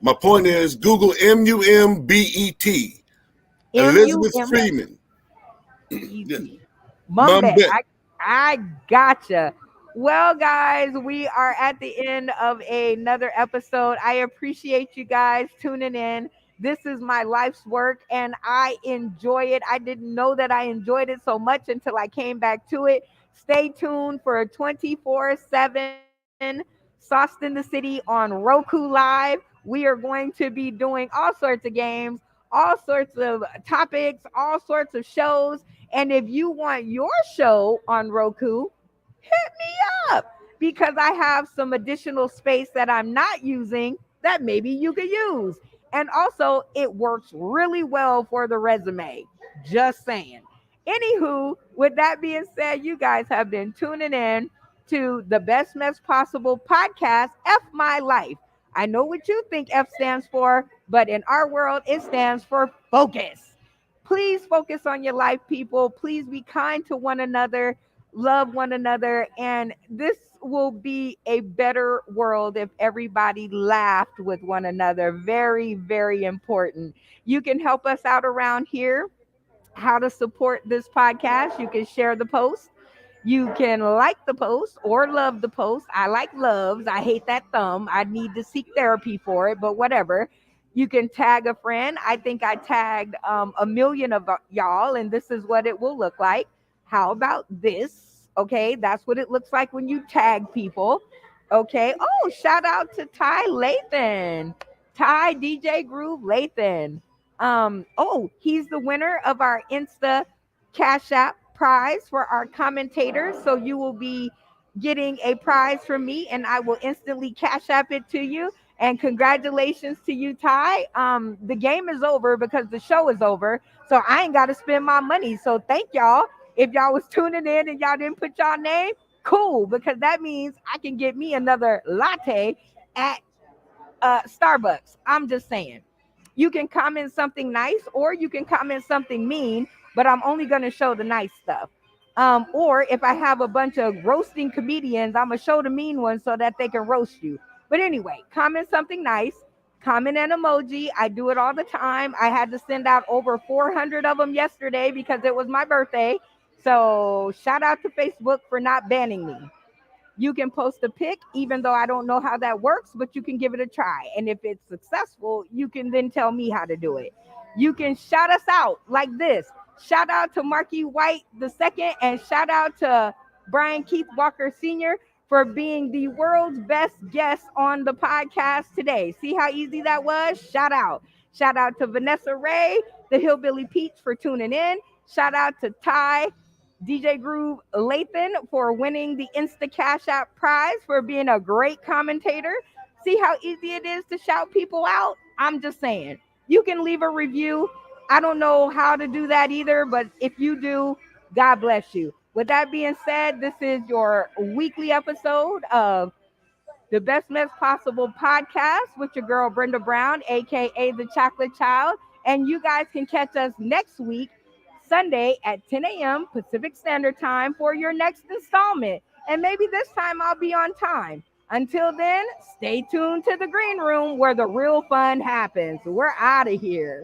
My point is Google MUMBET. Elizabeth MUMBET. Freeman. Yeah. Mum Mumbet. Bet. I gotcha. Well, guys, we are at the end of another episode. I appreciate you guys tuning in. This is my life's work and I enjoy it. I didn't know that I enjoyed it so much until I came back to it. Stay tuned for a 24/7 Sauced in the City on Roku Live. We are going to be doing all sorts of games, all sorts of topics, all sorts of shows. And if you want your show on Roku, hit me up because I have some additional space that I'm not using that maybe you could use. And also, it works really well for the resume. Just saying. Anywho, with that being said, you guys have been tuning in to the Best Mess Possible podcast, F My Life. I know what you think F stands for, but in our world, it stands for focus. Please focus on your life, people. Please be kind to one another, love one another, and this will be a better world if everybody laughed with one another. Very, very important. You can help us out around here. How to support this podcast? You can share the post. You can like the post or love the post. I like loves. I hate that thumb. I need to seek therapy for it, but whatever. You can tag a friend. I think I tagged a million of y'all, and this is what it will look like. How about this? Okay, that's what it looks like when you tag people. Okay. Oh, shout out to Ty Lathan. Ty DJ Groove Lathan. Oh, he's the winner of our Insta Cash App prize for our commentators. So you will be getting a prize from me and I will instantly cash app it to you. And congratulations to you, Ty. The game is over because the show is over. So I ain't got to spend my money. So thank y'all. If y'all was tuning in and y'all didn't put y'all name, cool, because that means I can get me another latte at Starbucks. I'm just saying. You can comment something nice or you can comment something mean, but I'm only going to show the nice stuff. Or if I have a bunch of roasting comedians, I'm gonna show the mean ones so that they can roast you. But anyway, comment something nice, comment an emoji. I do it all the time. I had to send out over 400 of them yesterday because it was my birthday. So shout out to Facebook for not banning me. You can post a pic, even though I don't know how that works, but you can give it a try. And if it's successful, you can then tell me how to do it. You can shout us out like this. Shout out to Marky White the second, and shout out to Brian Keith Walker Sr. for being the world's best guest on the podcast today. See how easy that was? Shout out. Shout out to Vanessa Ray, the Hillbilly Peach, for tuning in. Shout out to Ty DJ Groove Lathan for winning the Insta Cash App prize for being a great commentator. See how easy it is to shout people out? I'm just saying. You can leave a review. I don't know how to do that either, but if you do, God bless you. With that being said, this is your weekly episode of the Best Mess Possible podcast with your girl Brenda Brown, aka the Chocolate Child. And you guys can catch us next week, Sunday at 10 a.m. Pacific Standard Time for your next installment. And maybe this time I'll be on time. Until then, stay tuned to the green room where the real fun happens. We're out of here.